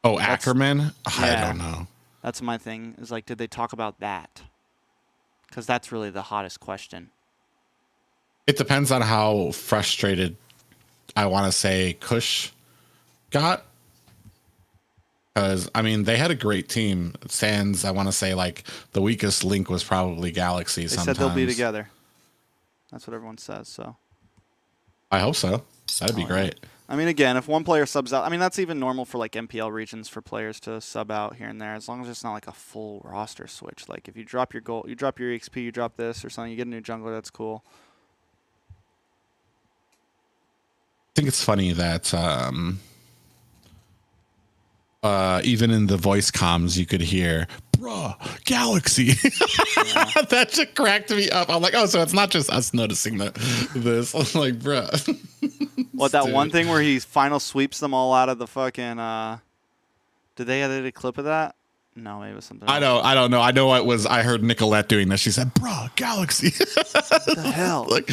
Speaker 3: Oh, Ackerman?
Speaker 1: Yeah,
Speaker 3: I don't know.
Speaker 1: That's my thing. Is like, did they talk about that? Because that's really the hottest question.
Speaker 3: It depends on how frustrated I want to say Kush got. Because, I mean, they had a great team. Sans, I want to say, like, the weakest link was probably Galaxy sometimes.
Speaker 1: They said they'll be together. That's what everyone says, so.
Speaker 3: I hope so. That'd be great.
Speaker 1: I mean, again, if one player subs out, I mean, that's even normal for, like, MPL regions for players to sub out here and there, as long as it's not, like, a full roster switch. Like, if you drop your goal, you drop your EXP, you drop this or something, you get a new jungler, that's cool.
Speaker 3: I think it's funny that even in the voice comms, you could hear, bruh, Galaxy. Yeah. That just cracked me up. I'm like, oh, so it's not just us noticing this. I'm like, bruh.
Speaker 1: What, that one thing where he final sweeps them all out of the fucking, did they edit a clip of that? No, maybe it was something else.
Speaker 3: I don't know. I know it was, I heard Nicolette doing this. She said, bruh, Galaxy.
Speaker 1: What the hell?
Speaker 3: Like,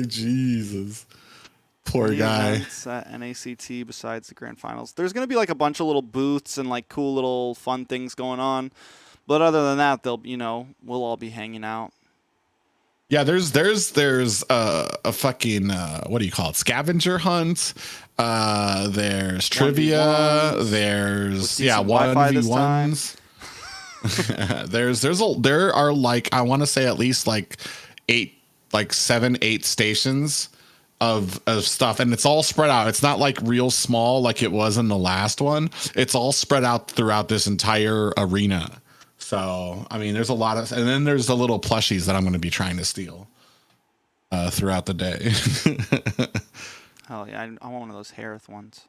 Speaker 3: Jesus. Poor guy.
Speaker 1: At NACT besides the Grand Finals. There's going to be like a bunch of little booths and like cool little fun things going on. But other than that, we'll all be hanging out.
Speaker 3: Yeah, there's a fucking what do you call it? Scavenger hunt. There's trivia.
Speaker 1: 1v1s,
Speaker 3: There's
Speaker 1: with decent Wi-Fi this time.
Speaker 3: 1v1s. There are like I want to say at least like 7, 8 stations of stuff, and it's all spread out. It's not like real small like it was in the last one. It's all spread out throughout this entire arena. So, I mean, there's a lot of, and then there's the little plushies that I'm going to be trying to steal throughout the day.
Speaker 1: Hell yeah, I want one of those Harith ones.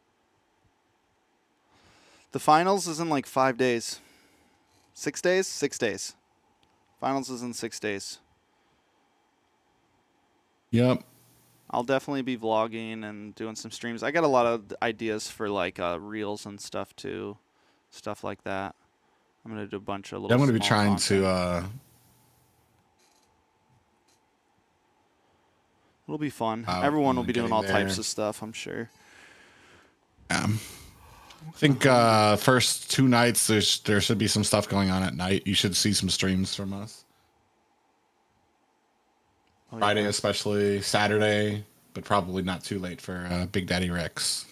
Speaker 1: The finals is in like 5 days. 6 days? 6 days. Finals is in 6 days.
Speaker 3: Yep.
Speaker 1: I'll definitely be vlogging and doing some streams. I got a lot of ideas for like reels and stuff too. Stuff like that. I'm going to do a bunch of little
Speaker 3: I'm going to be
Speaker 1: small
Speaker 3: trying
Speaker 1: content.
Speaker 3: to
Speaker 1: It'll be fun. Everyone will be doing all types of stuff, I'm sure.
Speaker 3: I think first 2 nights there should be some stuff going on at night. You should see some streams from us. Oh, Friday, yeah. Especially Saturday, but probably not too late for Big Daddy Rex.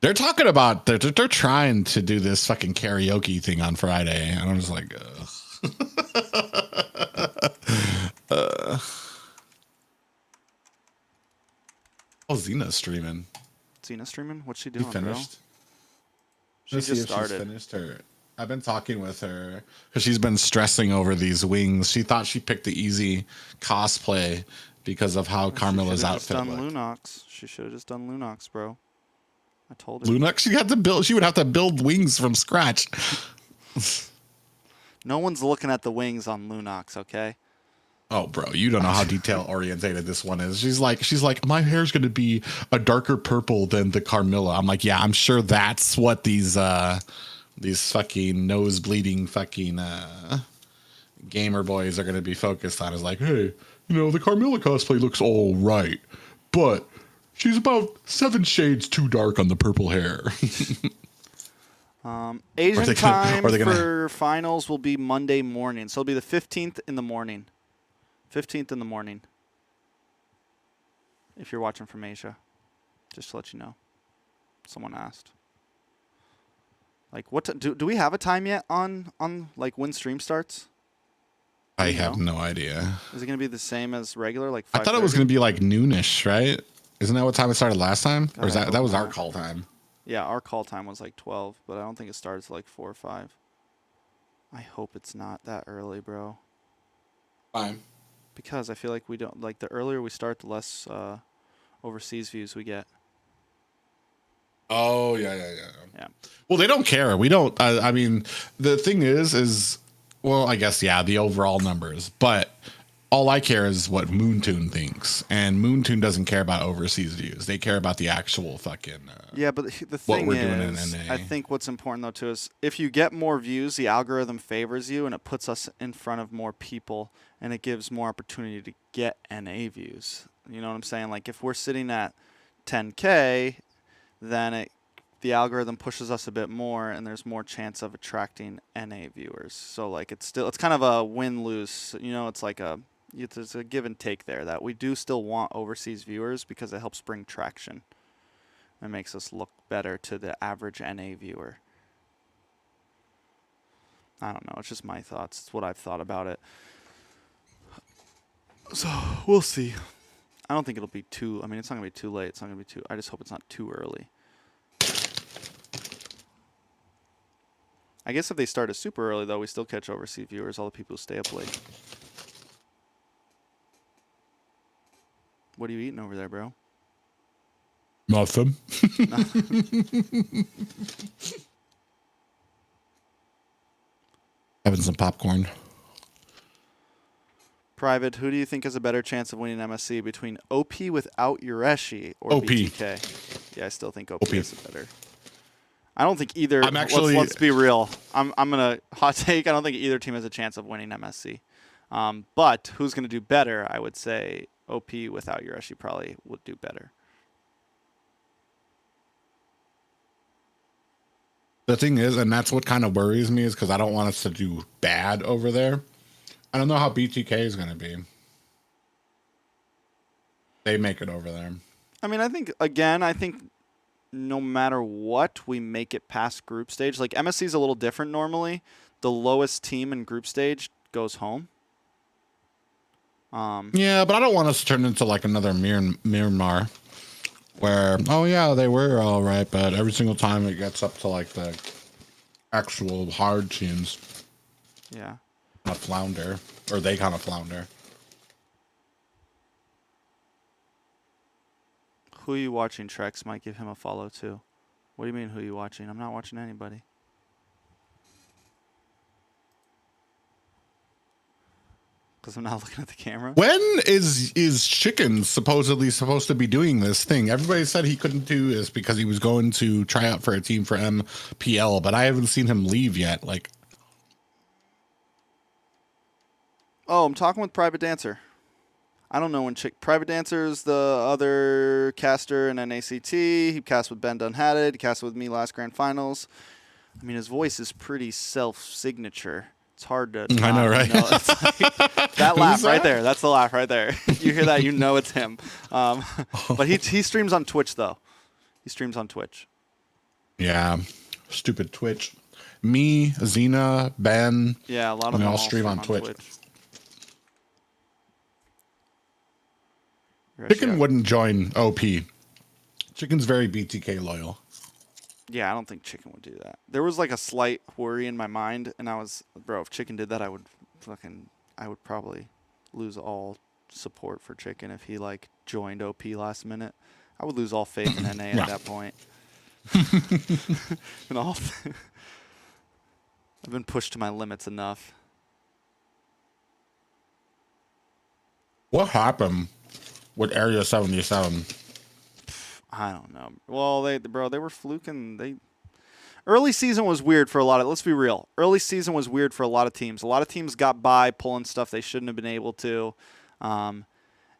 Speaker 3: They're talking about they're trying to do this fucking karaoke thing on Friday, and I'm just like, oh, Xena's streaming.
Speaker 1: Xena streaming? What's she doing?
Speaker 3: She finished.
Speaker 1: Bro? She just started.
Speaker 3: She's finished her. I've been talking with her because she's been stressing over these wings. She thought she picked the easy cosplay because of how Carmilla's outfit looked.
Speaker 1: Lunox. She should have just done Lunox, bro. I told her.
Speaker 3: Lunox. She would have to build wings from scratch.
Speaker 1: No one's looking at the wings on Lunox, okay?
Speaker 3: Oh, bro, you don't know how detail orientated this one is. She's like, my hair's going to be a darker purple than the Carmilla. I'm like, yeah, I'm sure that's what these fucking nose bleeding fucking gamer boys are going to be focused on. Is like, hey, the Carmilla cosplay looks all right, but she's about 7 shades too dark on the purple hair.
Speaker 1: Asian time for finals will be Monday morning. So it'll be the 15th in the morning. 15th in the morning. If you're watching from Asia. Just to let you know. Someone asked. Like, what do we have a time yet on like when stream starts?
Speaker 3: I have no idea.
Speaker 1: Is it going to be the same as regular? Like 5:30?
Speaker 3: I thought it was going to be like noonish, right? Isn't that what time it started last time? Or is that was our call time?
Speaker 1: Yeah, our call time was like 12, but I don't think it starts like 4 or 5. I hope it's not that early, bro.
Speaker 3: Fine.
Speaker 1: Because I feel like we don't, like, the earlier we start, the less overseas views we get.
Speaker 3: Oh, yeah. Well, they don't care. We don't, I mean, the thing is, well, I guess, yeah, the overall numbers. But all I care is what Moontoon thinks. And Moontoon doesn't care about overseas views. They care about the actual fucking...
Speaker 1: yeah, but the thing is, I think what's important, though, too, is if you get more views, the algorithm favors you, and it puts us in front of more people, and it gives more opportunity to get NA views. You know what I'm saying? Like, if we're sitting at 10K, then the algorithm pushes us a bit more, and there's more chance of attracting NA viewers. So, like, it's kind of a win-lose. It's like there's a give and take there, that we do still want overseas viewers because it helps bring traction. It makes us look better to the average NA viewer. I don't know. It's just my thoughts. It's what I've thought about it. So we'll see. I don't think it'll be too. I mean, it's not gonna be too late. It's not gonna be too. I just hope it's not too early. I guess if they start it super early, though, we still catch overseas viewers. All the people who stay up late. What are you eating over there, bro?
Speaker 3: Nothing. Having some popcorn.
Speaker 1: Private, who do you think has a better chance of winning MSC between OP without Yureshi or
Speaker 3: OP.
Speaker 1: BTK? Yeah, I still think OP is better. I don't think either.
Speaker 3: I'm actually.
Speaker 1: Let's be real. I'm gonna hot take. I don't think either team has a chance of winning MSC. But who's gonna do better? I would say OP without Yureshi probably would do better.
Speaker 3: The thing is, and that's what kind of worries me, is because I don't want us to do bad over there. I don't know how BTK is going to be. They make it over there.
Speaker 1: I mean, I think no matter what, we make it past group stage. Like, MSC is a little different normally. The lowest team in group stage goes home.
Speaker 3: Yeah, but I don't want us to turn into like another Myanmar, where, oh yeah, they were all right, but every single time it gets up to like the actual hard teams,
Speaker 1: yeah,
Speaker 3: kind of flounder, or they kind of flounder.
Speaker 1: Who are you watching? TREX might give him a follow too. What do you mean, who are you watching? I'm not watching anybody. Because I'm not looking at the camera.
Speaker 3: When is Chicken supposedly supposed to be doing this thing? Everybody said he couldn't do this because he was going to try out for a team for MPL, but I haven't seen him leave yet. Like,
Speaker 1: oh, I'm talking with Private Dancer. I don't know when Private Dancer is the other caster in NACT. He cast with Ben Dunhatted. He cast with me last Grand Finals. I mean, his voice is pretty self-signature. It's hard to.
Speaker 3: I know, right?
Speaker 1: It's like, that laugh right there. That's the laugh right there. You hear that, you know it's him. But he streams on Twitch though. He streams on Twitch.
Speaker 3: Yeah, stupid Twitch. Me, Xena, Ben.
Speaker 1: Yeah, a lot of them
Speaker 3: all stream on Twitch. Chicken wouldn't join OP. Chicken's very BTK loyal.
Speaker 1: Yeah, I don't think Chicken would do that. There was like a slight worry in my mind, and I was, bro, if Chicken did that, I would probably lose all support for Chicken if he like joined OP last minute. I would lose all faith in NA at that point. And I've been pushed to my limits enough.
Speaker 3: What happened with Area 77?
Speaker 1: I don't know. Well, they were fluking. Early season was weird for a lot of. Let's be real. Early season was weird for a lot of teams. A lot of teams got by pulling stuff they shouldn't have been able to, and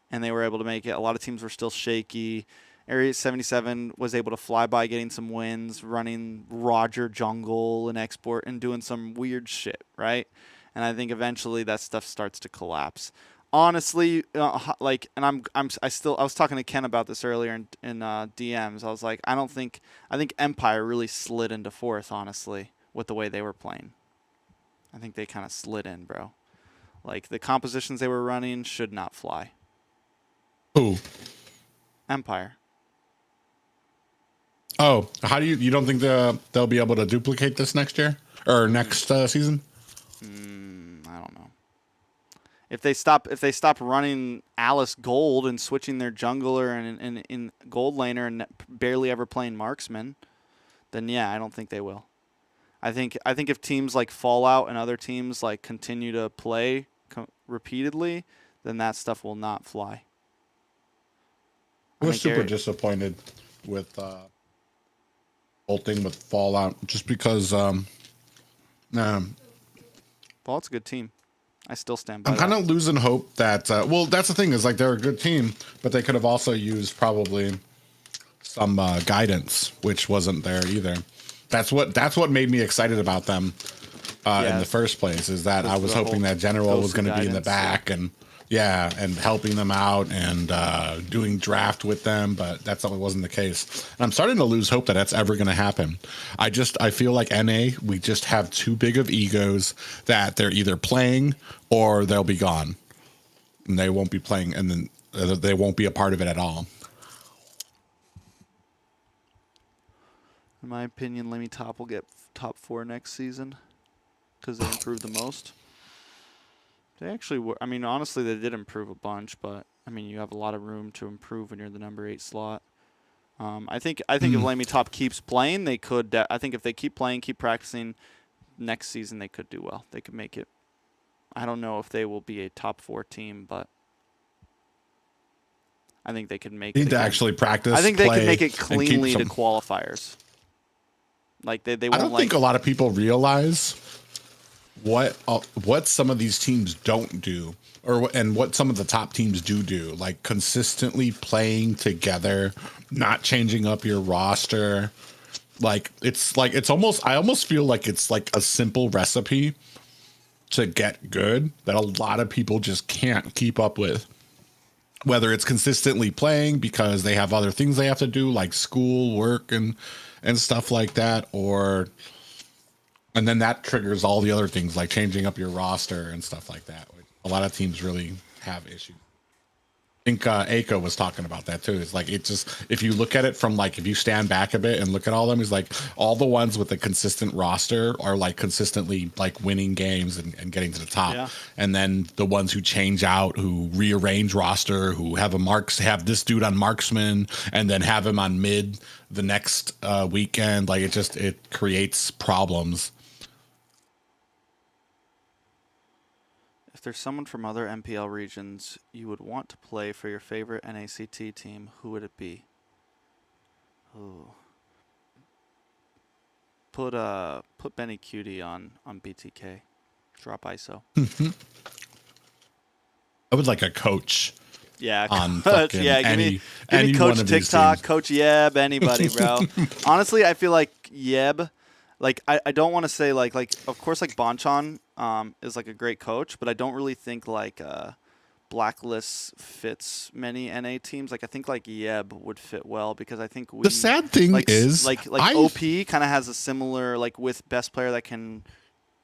Speaker 1: they were able to make it. A lot of teams were still shaky. Area 77 was able to fly by, getting some wins, running Roger jungle and export, and doing some weird shit, right? And I think eventually that stuff starts to collapse. Honestly, like, and I was talking to Ken about this earlier in DMs. I was like, I think Empire really slid into fourth, honestly, with the way they were playing. I think they kind of slid in, bro. Like, the compositions they were running should not fly.
Speaker 3: Who?
Speaker 1: Empire.
Speaker 3: Oh, how do you don't think they'll be able to duplicate this next year or next season?
Speaker 1: I don't know. If they stop running Alice Gold and switching their jungler and in gold laner and barely ever playing marksman, then yeah, I don't think they will. I think if teams like Fallout and other teams like continue to play repeatedly, then that stuff will not fly.
Speaker 3: I was super disappointed with bolting with Fallout just because
Speaker 1: Fallout's a good team. I still stand by
Speaker 3: I'm kind of losing hope that well, that's the thing, is like they're a good team, but they could have also used probably some guidance, which wasn't there either. That's what made me excited about them in the first place, is that I was hoping that General was going to be in the back and helping them out and doing draft with them, but that's not, wasn't the case. And I'm starting to lose hope that that's ever going to happen. I feel like NA, we just have too big of egos that they're either playing or they'll be gone, and they won't be playing, and then they won't be a part of it at all.
Speaker 1: In my opinion, Lemmy Top will get top 4 next season because they improved the most. They actually were. I mean, honestly, they did improve a bunch, but I mean, you have a lot of room to improve when you're the number 8 slot. I think if Lemmy Top keeps playing, they could. I think if they keep playing, keep practicing, next season they could do well. They could make it. I don't know if they will be a top 4 team, but I think they could make.
Speaker 3: Need to actually practice.
Speaker 1: I think they could make it cleanly to qualifiers. Like they won't.
Speaker 3: I don't think a lot of people realize what some of these teams don't do, and what some of the top teams do, like consistently playing together, not changing up your roster, like it's almost, I almost feel like it's like a simple recipe to get good that a lot of people just can't keep up with. Whether it's consistently playing because they have other things they have to do, like school, work, and stuff like that, and then that triggers all the other things like changing up your roster and stuff like that. A lot of teams really have issues. I think Aiko was talking about that too. It's like, it just, if you look at it from like, if you stand back a bit and look at all of them, he's like, all the ones with a consistent roster are like consistently like winning games and getting to the top. Yeah. And then the ones who change out, who rearrange roster, who have have this dude on marksman and then have him on mid the next weekend, like it creates problems.
Speaker 1: If there's someone from other MPL regions you would want to play for your favorite NACT team, who would it be? Ooh. Put Benny Cutie on BTK. Drop ISO.
Speaker 3: I would like a coach.
Speaker 1: Yeah,
Speaker 3: on
Speaker 1: coach. Yeah, give me Coach TikTok, Coach Yeb, anybody, bro. Honestly, I feel like Yeb. Like I don't want to say like of course like Bonchan is like a great coach, but I don't really think like Blacklist fits many NA teams. Like I think like Yeb would fit well because I think
Speaker 3: the sad thing is
Speaker 1: like OP kind of has a similar like with best player that can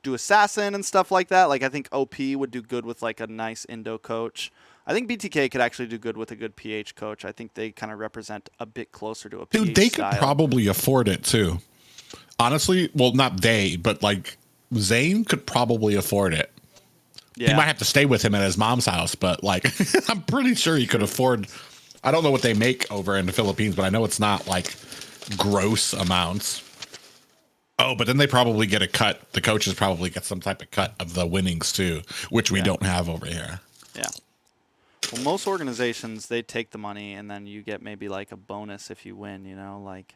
Speaker 1: do assassin and stuff like that. Like I think OP would do good with like a nice Indo coach. I think BTK could actually do good with a good PH coach. I think they kind of represent a bit closer to a PH
Speaker 3: they
Speaker 1: style.
Speaker 3: Could probably afford it too. Honestly, well, not they, but like Zane could probably afford it. Yeah. He might have to stay with him at his mom's house, but like I'm pretty sure he could afford. I don't know what they make over in the Philippines, but I know it's not like gross amounts. Oh, but then they probably get a cut. The coaches probably get some type of cut of the winnings too, which we don't have over here.
Speaker 1: Yeah. Well, most organizations, they take the money and then you get maybe like a bonus if you win, you know, like.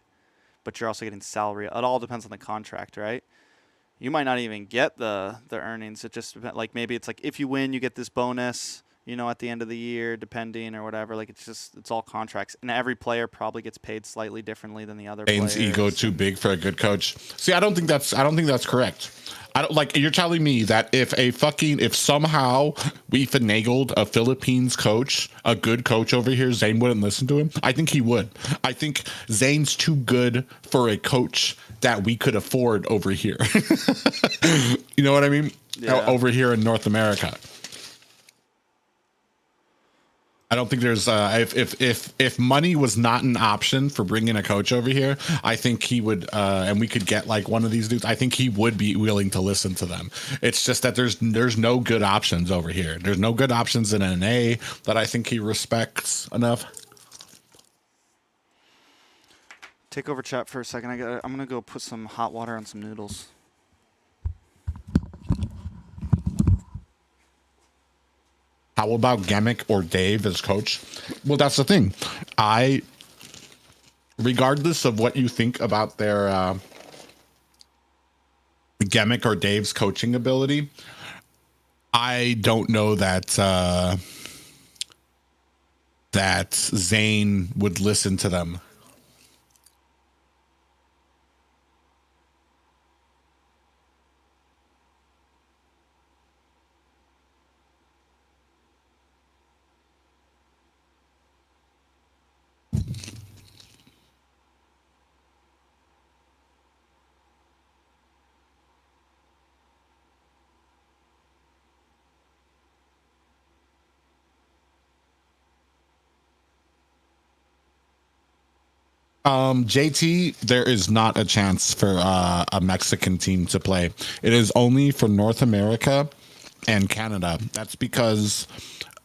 Speaker 1: But you're also getting salary. It all depends on the contract, right? You might not even get the earnings. It just depends. Like maybe it's like if you win, you get this bonus, you know, at the end of the year, depending or whatever. Like it's all contracts, and every player probably gets paid slightly differently than the other players.
Speaker 3: Ego too big for a good coach. See, I don't think that's correct. I don't like you're telling me that if somehow we finagled a Philippines coach, a good coach over here, Zane wouldn't listen to him. I think he would. I think Zane's too good for a coach that we could afford over here. You know what I mean? Yeah. Over here in North America. I don't think there's if money was not an option for bringing a coach over here, I think he would and we could get like one of these dudes. I think he would be willing to listen to them. It's just that there's no good options over here. There's no good options in NA that I think he respects enough.
Speaker 1: Take over chat for a second. I'm gonna go put some hot water on some noodles.
Speaker 3: How about Gemick or Dave as coach? Well, that's the thing. Regardless of what you think about their Gemick or Dave's coaching ability, I don't know that that Zane would listen to them. JT, there is not a chance for a Mexican team to play. It is only for North America and Canada. That's because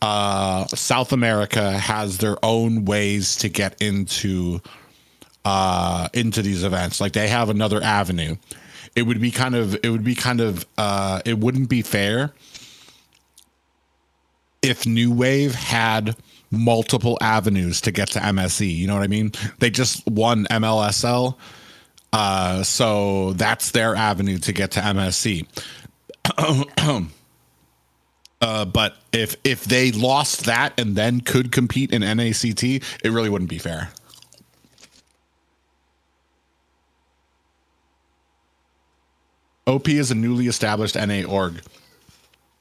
Speaker 3: South America has their own ways to get into these events. Like they have another avenue. It wouldn't be fair if New Wave had multiple avenues to get to MSE. You know what I mean? They just won MLSL. So that's their avenue to get to MSC. But if they lost that and then could compete in NACT, it really wouldn't be fair. OP is a newly established NA org.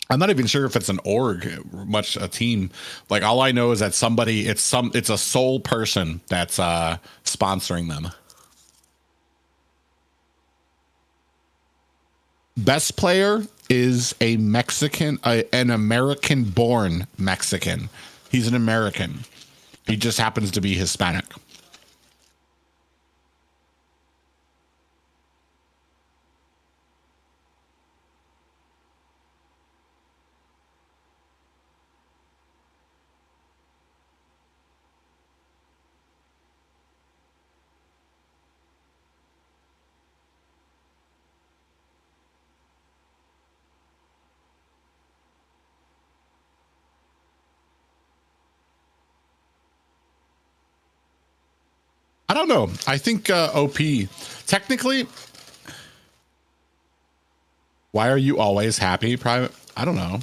Speaker 3: I'm not even sure if it's an org, much a team. Like all I know is that it's a sole person that's sponsoring them. Best player is a Mexican, an American-born Mexican. He's an American. He just happens to be Hispanic. I don't know. I think OP, technically, why are you always happy, Private? I don't know.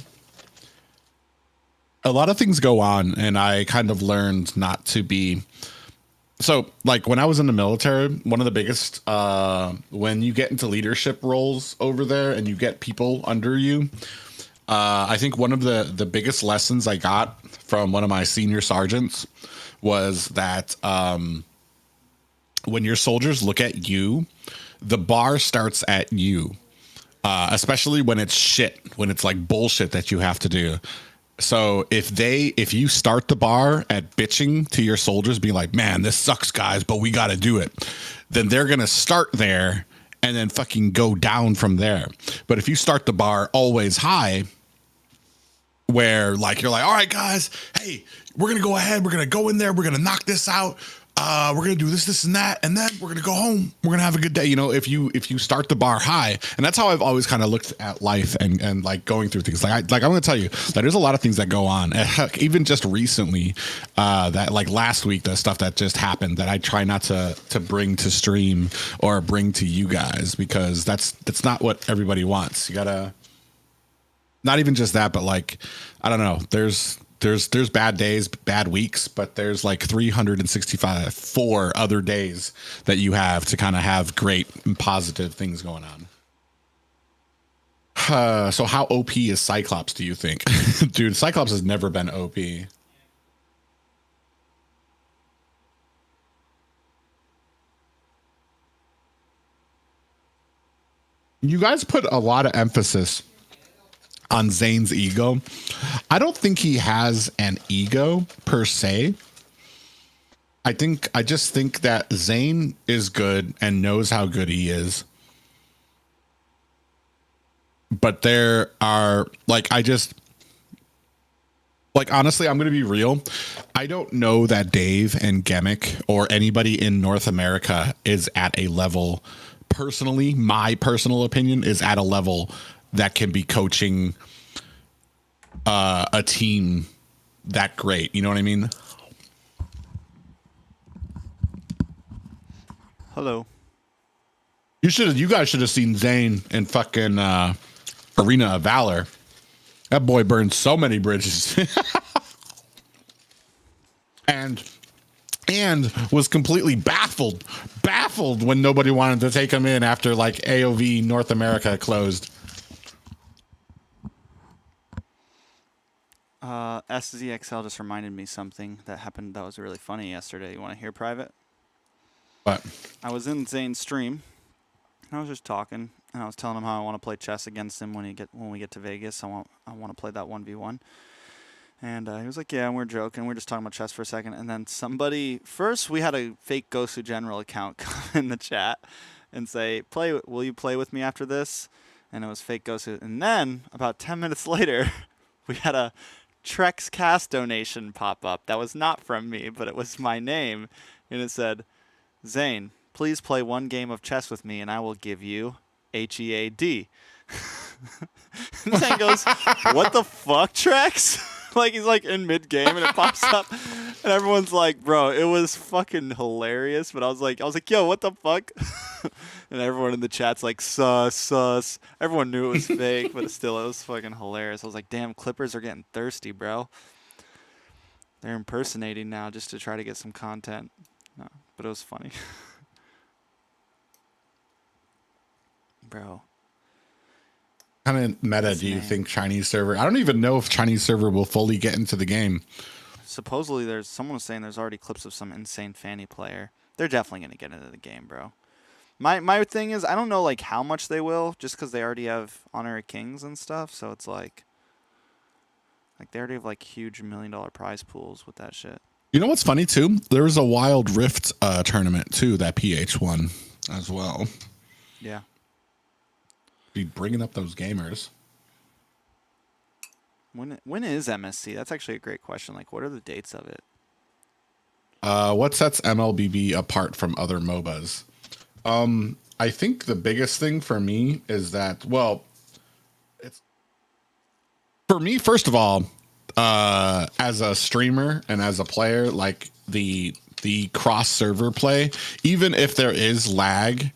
Speaker 3: A lot of things go on, and I kind of learned not to be. So, like when I was in the military, one of the biggest, when you get into leadership roles over there and you get people under you, I think one of the biggest lessons I got from one of my senior sergeants was that when your soldiers look at you, the bar starts at you, especially when it's shit, when it's like bullshit that you have to do. So if you start the bar at bitching to your soldiers, being like, man, this sucks, guys, but we got to do it, then they're going to start there and then fucking go down from there. But if you start the bar always high, where like you're like, all right, guys, hey, we're going to go ahead. We're going to go in there. We're going to knock this out. We're going to do this, and that, and then we're going to go home. We're going to have a good day. You know, if you start the bar high, and that's how I've always kind of looked at life and like going through things. I'm going to tell you that there's a lot of things that go on, even just recently, that like last week, the stuff that just happened that I try not to bring to stream or bring to you guys, because that's not what everybody wants. You gotta, not even just that, but like, I don't know, there's bad days, bad weeks, but there's like 365 other days that you have to kind of have great and positive things going on. So how OP is Cyclops, do you think? Dude, Cyclops has never been OP. You guys put a lot of emphasis on Zane's ego. I don't think he has an ego per se. I just think that Zane is good and knows how good he is. But there are honestly, I'm going to be real. I don't know that Dave and Gemick or anybody in North America is at a level, personally, my personal opinion, is at a level that can be coaching a team that great. You know what I mean?
Speaker 1: Hello.
Speaker 3: You guys should have seen Zane in fucking Arena of Valor. That boy burned so many bridges. and was completely baffled when nobody wanted to take him in after like AOV North America closed.
Speaker 1: SZXL just reminded me something that happened that was really funny yesterday. You want to hear, Private?
Speaker 3: What?
Speaker 1: I was in Zane's stream, and I was just talking, and I was telling him how I want to play chess against him when we get to Vegas. I want to play that 1v1. And he was like, yeah, and we're joking. We're just talking about chess for a second. And then first we had a fake Gosu General account come in the chat and say, will you play with me after this? And it was fake Gosu. And then about 10 minutes later, we had a TREX cast donation pop up. That was not from me, but it was my name. And it said, Zane, please play one game of chess with me and I will give you HEAD. And Zane goes, what the fuck, TREX? Like he's like in mid game and it pops up and everyone's like, bro, it was fucking hilarious. But I was like, yo, what the fuck? And everyone in the chat's like, sus. Everyone knew it was fake, but it was fucking hilarious. I was like, damn, Clippers are getting thirsty, bro. They're impersonating now just to try to get some content. No, but it was funny. Bro.
Speaker 3: kind of meta do you think Chinese server? I don't even know if Chinese server will fully get into the game.
Speaker 1: Supposedly, someone was saying there's already clips of some insane Fanny player. They're definitely going to get into the game, bro. My thing is, I don't know like how much they will, just because they already have Honor of Kings and stuff. So it's like they already have like huge $1 million prize pools with that shit.
Speaker 3: You know what's funny too? There was a Wild Rift tournament too that PH won as well.
Speaker 1: Yeah.
Speaker 3: Be bringing up those gamers.
Speaker 1: When is MSC? That's actually a great question. Like, what are the dates of it?
Speaker 3: What sets MLBB apart from other MOBAs? I think the biggest thing for me is that, well, it's for me, first of all, as a streamer and as a player, like the cross server play, even if there is lag,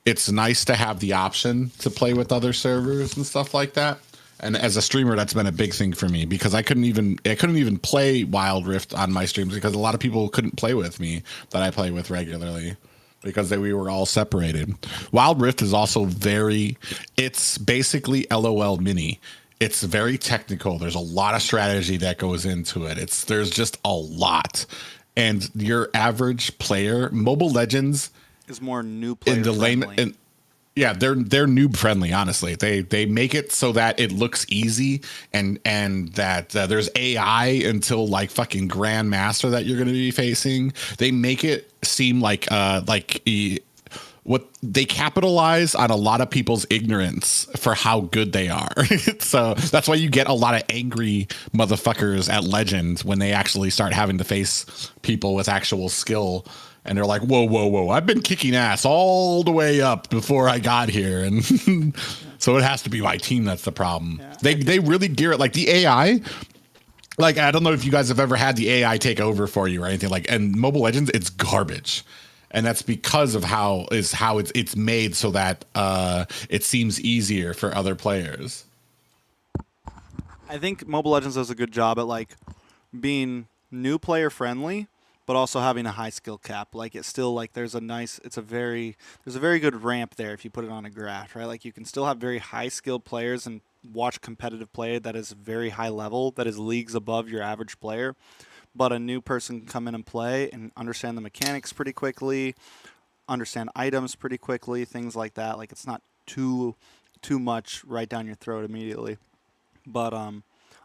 Speaker 3: it's nice to have the option to play with other servers and stuff like that. And as a streamer, that's been a big thing for me because I couldn't even play Wild Rift on my streams because a lot of people couldn't play with me that I play with regularly because we were all separated. Wild Rift is also it's basically LOL mini. It's very technical. There's a lot of strategy that goes into it. There's just a lot. And your average player, Mobile Legends
Speaker 1: is more new player
Speaker 3: in the
Speaker 1: friendly.
Speaker 3: lane. Yeah, they're noob friendly. Honestly, they make it so that it looks easy and that there's AI until like fucking Grandmaster that you're going to be facing. They make it seem like what they capitalize on a lot of people's ignorance for how good they are. So that's why you get a lot of angry motherfuckers at Legends when they actually start having to face people with actual skill. And they're like, whoa, I've been kicking ass all the way up before I got here. And so it has to be my team that's the problem. Yeah. They really gear it like the AI. Like, I don't know if you guys have ever had the AI take over for you or anything like, and Mobile Legends, it's garbage. And that's because of how it's made so that it seems easier for other players.
Speaker 1: I think Mobile Legends does a good job at like being new player friendly, but also having a high skill cap. Like it's still like there's a very good ramp there if you put it on a graph, right? Like you can still have very high skilled players and watch competitive play that is very high level, that is leagues above your average player. But a new person can come in and play and understand the mechanics pretty quickly, understand items pretty quickly, things like that. Like it's not too much right down your throat immediately. But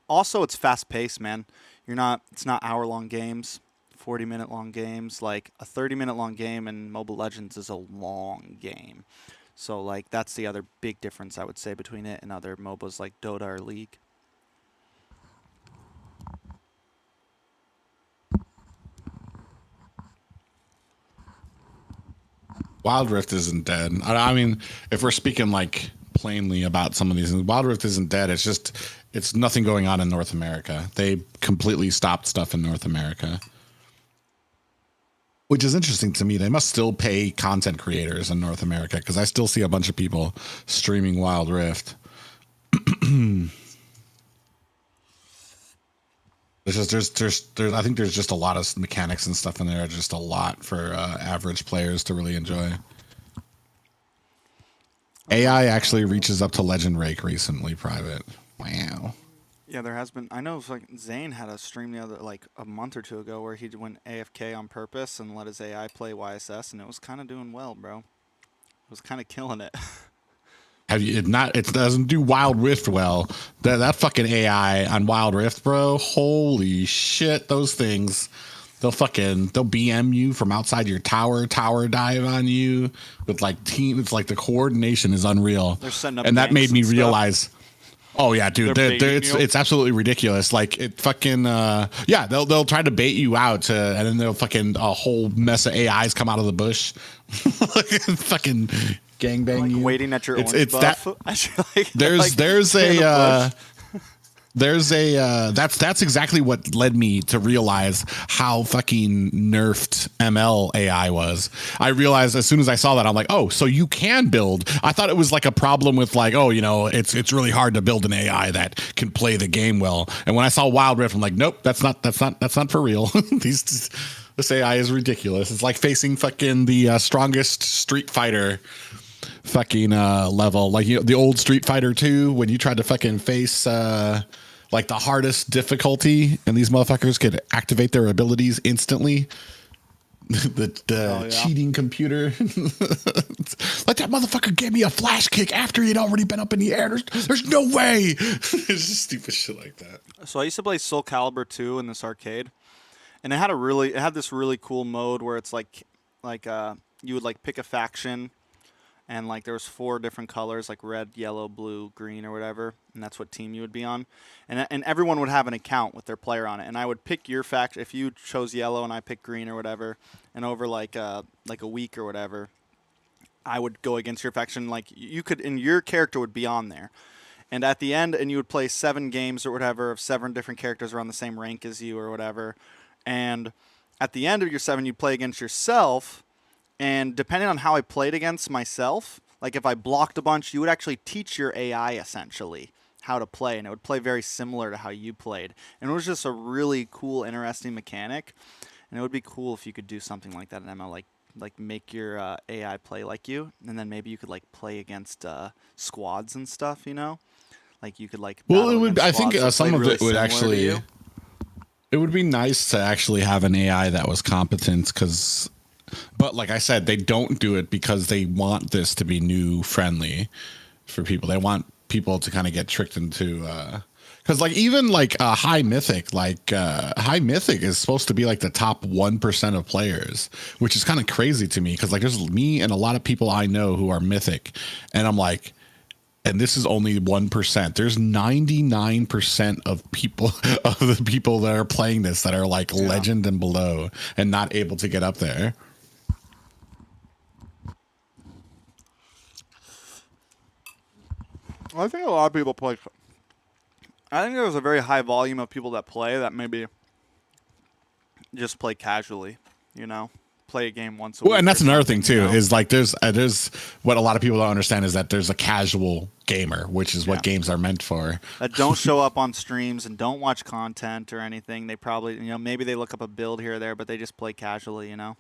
Speaker 1: also it's fast paced, man. It's not hour-long games, 40-minute long games. Like a 30-minute long game in Mobile Legends is a long game. So like that's the other big difference I would say between it and other MOBAs like Dota or League.
Speaker 3: Wild Rift isn't dead. I mean, if we're speaking like plainly about some of these things, Wild Rift isn't dead. It's nothing going on in North America. They completely stopped stuff in North America, which is interesting to me. They must still pay content creators in North America because I still see a bunch of people streaming Wild Rift. I think there's just a lot of mechanics and stuff in there, just a lot for average players to really enjoy. AI actually reaches up to Legend Rake recently, private. Wow.
Speaker 1: Yeah, there has been. I know like Zane had a stream a month or two ago where he went AFK on purpose and let his AI play YSS, and it was kind of doing well, bro. It was kind of killing it.
Speaker 3: It doesn't do Wild Rift well. That fucking AI on Wild Rift, bro. Holy shit, those things. They'll BM you from outside your tower dive on you with like team. It's like the coordination is unreal.
Speaker 1: They're setting up,
Speaker 3: and that made me
Speaker 1: stuff.
Speaker 3: Realize. Oh yeah, dude, it's absolutely ridiculous. Like it fucking they'll try to bait you out and then they'll fucking a whole mess of AIs come out of the bush. Fucking gangbang
Speaker 1: like
Speaker 3: you.
Speaker 1: Waiting at your orange
Speaker 3: buff. That's exactly what led me to realize how fucking nerfed ML AI was. I realized as soon as I saw that, I'm like, oh, so you can build. I thought it was like a problem with like, oh, it's really hard to build an AI that can play the game well. And when I saw Wild Rift, I'm like, nope, that's not for real. This AI is ridiculous. It's like facing fucking the strongest Street Fighter fucking level, like, you know, the old Street Fighter 2 when you tried to fucking face like the hardest difficulty, and these motherfuckers could activate their abilities instantly. The cheating computer. Like, that motherfucker gave me a flash kick after he'd already been up in the air. There's no way. It's just stupid shit like that.
Speaker 1: So I used to play Soul Calibur 2 in this arcade, and it had this really cool mode where it's like you would like pick a faction, and like there was 4 different colors, like red, yellow, blue, green, or whatever, and that's what team you would be on, and everyone would have an account with their player on it, and I would pick your faction if you chose yellow and I picked green or whatever, and over like a week or whatever, I would go against your faction. Like, you could, and your character would be on there, and at the end, and you would play 7 games or whatever of 7 different characters around the same rank as you or whatever, and at the end of your 7, you'd play against yourself. And depending on how I played against myself, like if I blocked a bunch, you would actually teach your AI essentially how to play, and it would play very similar to how you played. And it was just a really cool, interesting mechanic. And it would be cool if you could do something like that in ML, like make your AI play like you, and then maybe you could like play against squads and stuff, you know? Like you could like.
Speaker 3: Well, it would. I think some of it would actually. It would be nice to actually have an AI that was competent, because. But like I said, they don't do it because they want this to be new friendly for people. They want people to kind of get tricked into, because like even like high mythic, high mythic is supposed to be like the top 1% of players, which is kind of crazy to me, because like there's me and a lot of people I know who are mythic, and I'm like, and this is only 1%. There's 99% of people of the people that are playing this that are like legend and below and not able to get up there.
Speaker 1: I think a lot of people play. I think there's a very high volume of people that play that maybe just play casually, you know, play a game once a week.
Speaker 3: Well, and that's another thing too,
Speaker 1: you know?
Speaker 3: is like there's what a lot of people don't understand is that there's a casual gamer, which is what games are meant for.
Speaker 1: That don't show up on streams and don't watch content or anything. They probably, you know, maybe they look up a build here or there, but they just play casually, you know.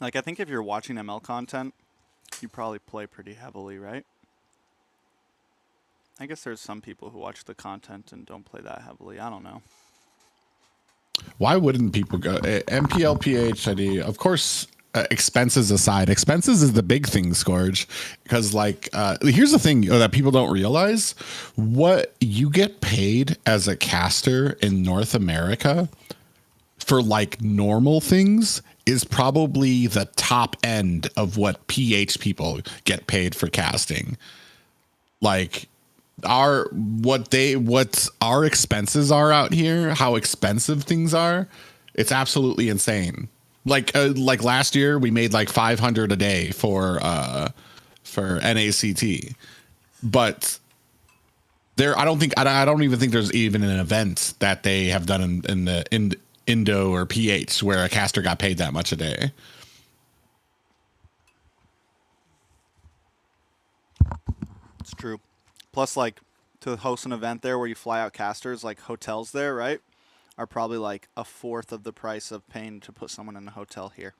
Speaker 1: Like, I think if you're watching ML content, you probably play pretty heavily, right? I guess there's some people who watch the content and don't play that heavily. I don't know.
Speaker 3: Why wouldn't people go MPL PhD? Of course, expenses aside, expenses is the big thing, Scourge, because like here's the thing that people don't realize: what you get paid as a caster in North America for like normal things is probably the top end of what PH people get paid for casting. Like what our expenses are out here, how expensive things are, it's absolutely insane. Like last year we made like 500 a day for NACT, but I don't even think there's even an event that they have done in Indo or PH where a caster got paid that much a day.
Speaker 1: It's true. Plus, like, to host an event there where you fly out casters, like hotels there, right, are probably like a fourth of the price of paying to put someone in a hotel here.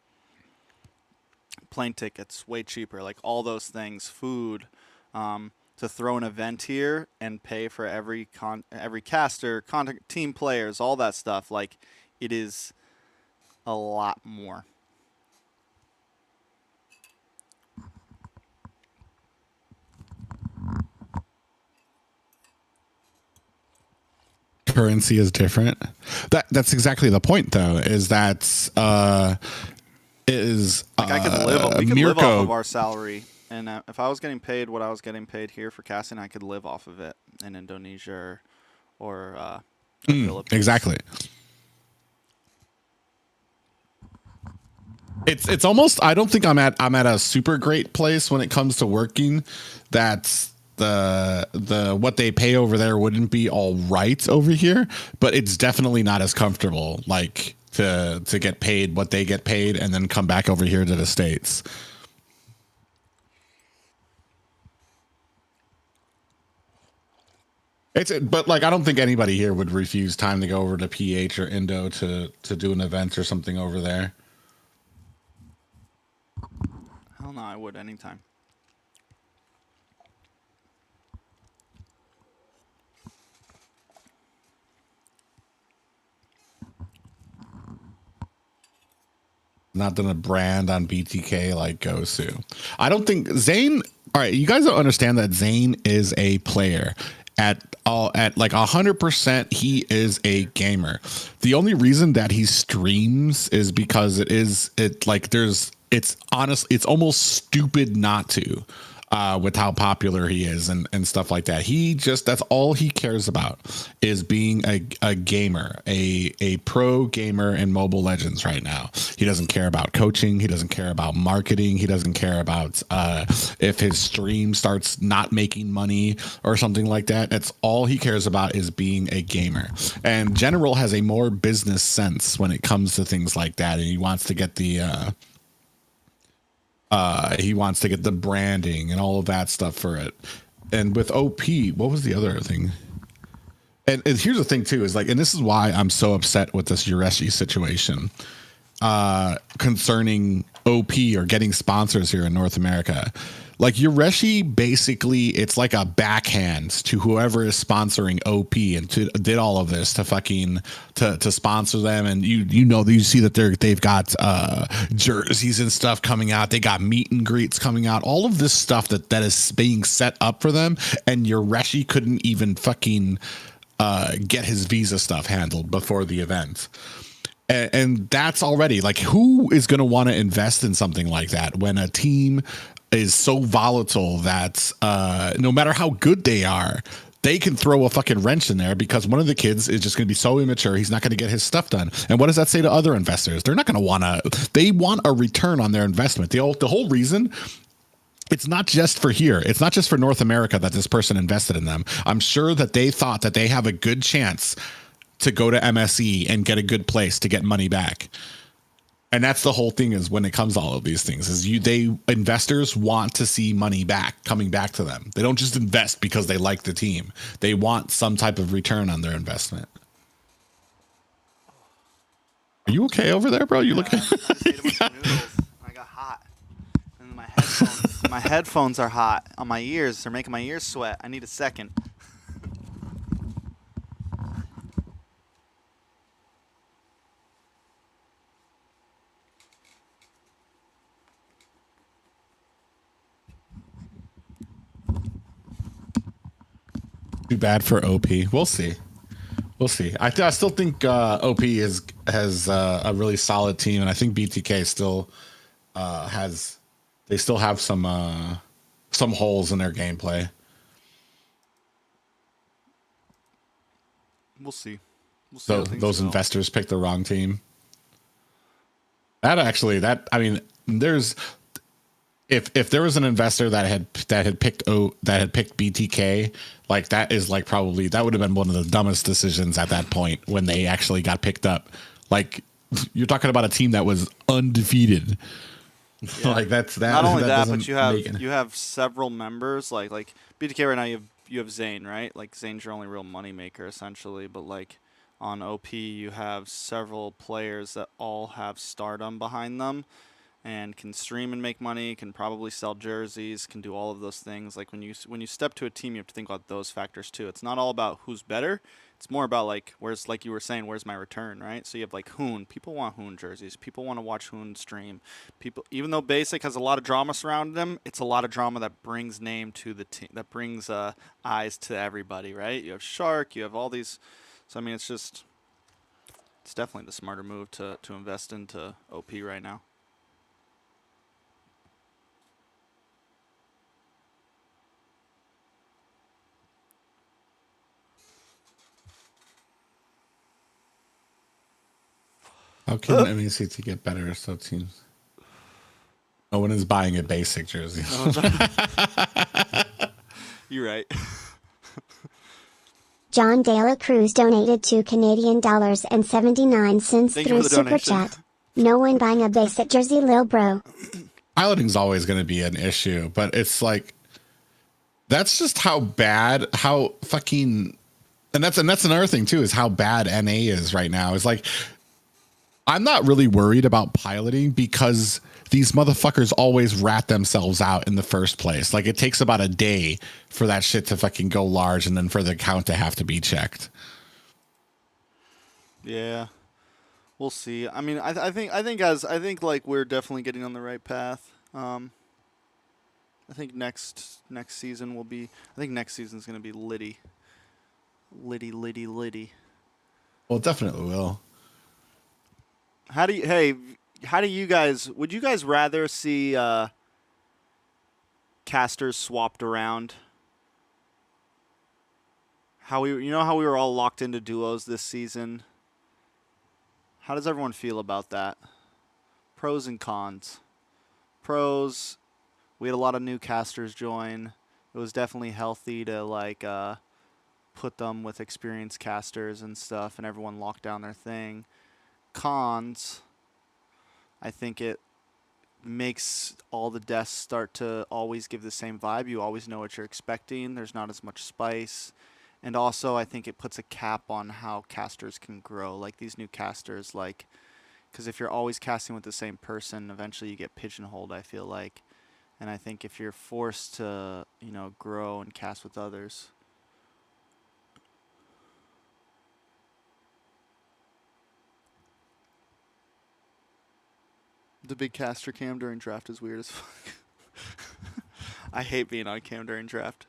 Speaker 1: Plane tickets, way cheaper, like all those things, food, to throw an event here and pay for every caster, team players, all that stuff, like, it is a lot more.
Speaker 3: Currency is different. That's exactly the point, though, is that like
Speaker 1: I could live off of our salary, and if I was getting paid what I was getting paid here for casting, I could live off of it in Indonesia or Philippines.
Speaker 3: Exactly. It's almost, I don't think I'm at a super great place when it comes to working. That's the what they pay over there wouldn't be all right over here, but it's definitely not as comfortable like to get paid what they get paid and then come back over here to the States. But like I don't think anybody here would refuse time to go over to PH or Indo to do an event or something over there.
Speaker 1: Hell no, I would anytime.
Speaker 3: Not done a brand on BTK like Gosu. I don't think Zane. All right, you guys don't understand that Zane is a player at like 100%. He is a gamer. The only reason that he streams is because it's honestly it's almost stupid not to. With how popular he is and stuff like that. That's all he cares about is being a gamer, a pro gamer in Mobile Legends right now. He doesn't care about coaching. He doesn't care about marketing. He doesn't care about if his stream starts not making money or something like that. That's all he cares about is being a gamer. And General has a more business sense when it comes to things like that. And he wants to get the branding and all of that stuff for it. And with OP, what was the other thing? And here's the thing too, is like, and this is why I'm so upset with this Ureshi situation concerning OP or getting sponsors here in North America. Like Ureshi, basically, it's like a backhand to whoever is sponsoring OP and did all of this to fucking to sponsor them. And you see that they've got jerseys and stuff coming out. They got meet and greets coming out. All of this stuff that is being set up for them. And Ureshi couldn't even fucking get his visa stuff handled before the event. And that's already like, who is going to want to invest in something like that when a team is so volatile that no matter how good they are, they can throw a fucking wrench in there because one of the kids is just going to be so immature, he's not going to get his stuff done. And what does that say to other investors? They're not going to they want a return on their investment. The whole reason, it's not just for here. It's not just for North America that this person invested in them. I'm sure that they thought that they have a good chance to go to MSE and get a good place to get money back. And that's the whole thing is when it comes to all of these things is investors want to see money coming back to them. They don't just invest because they like the team. They want some type of return on their investment. Are you okay over there, bro? You look.
Speaker 1: I just ate a bunch of noodles. I got hot, and my headphones are hot on my ears. They're making my ears sweat. I need a second.
Speaker 3: Too bad for OP. We'll see. I still think OP has a really solid team, and I think BTK still have some holes in their gameplay.
Speaker 1: We'll see.
Speaker 3: So those investors picked the wrong team. There's if there was an investor that had picked BTK, like that is like probably that would have been one of the dumbest decisions at that point when they actually got picked up. Like you're talking about a team that was undefeated. Yeah. Like that's that.
Speaker 1: Not only that, but you have several members like BTK right now. You have Zane, right? Like Zane's your only real moneymaker essentially, but like on OP you have several players that all have stardom behind them and can stream and make money, can probably sell jerseys, can do all of those things. Like when you step to a team, you have to think about those factors too. It's not all about who's better. It's more about like like you were saying, where's my return, right? So you have like Hoon. People want Hoon jerseys. People want to watch Hoon stream. People, even though Basic has a lot of drama surrounding them, it's a lot of drama that brings name to the team, that brings eyes to everybody, right? You have Shark, you have all these. So I mean, it's definitely the smarter move to invest into OP right now.
Speaker 3: How can MECT get better? So teams. No one is buying a Basic jersey.
Speaker 1: You're right.
Speaker 4: John De La Cruz donated $2.79 through Super Chat. No one buying a Basic jersey, lil bro.
Speaker 3: Piloting's always going to be an issue, but it's like that's just how fucking And that's another thing too, is how bad NA is right now. Is like, I'm not really worried about piloting because these motherfuckers always rat themselves out in the first place. Like, it takes about a day for that shit to fucking go large and then for the account to have to be checked.
Speaker 1: Yeah, we'll see. I mean, I think like we're definitely getting on the right path. I think next season will be. I think next season's gonna be litty.
Speaker 3: Well, it definitely will.
Speaker 1: How do you guys? Would you guys rather see casters swapped around? How we were all locked into duos this season. How does everyone feel about that? Pros and cons. Pros, we had a lot of new casters join. It was definitely healthy to like put them with experienced casters and stuff, and everyone locked down their thing. Cons, I think it makes all the deaths start to always give the same vibe. You always know what you're expecting. There's not as much spice. And also, I think it puts a cap on how casters can grow. Like these new casters, like, because if you're always casting with the same person, eventually you get pigeonholed, I feel like. And I think if you're forced to, grow and cast with others. The big caster cam during draft is weird as fuck. I hate being on cam during draft.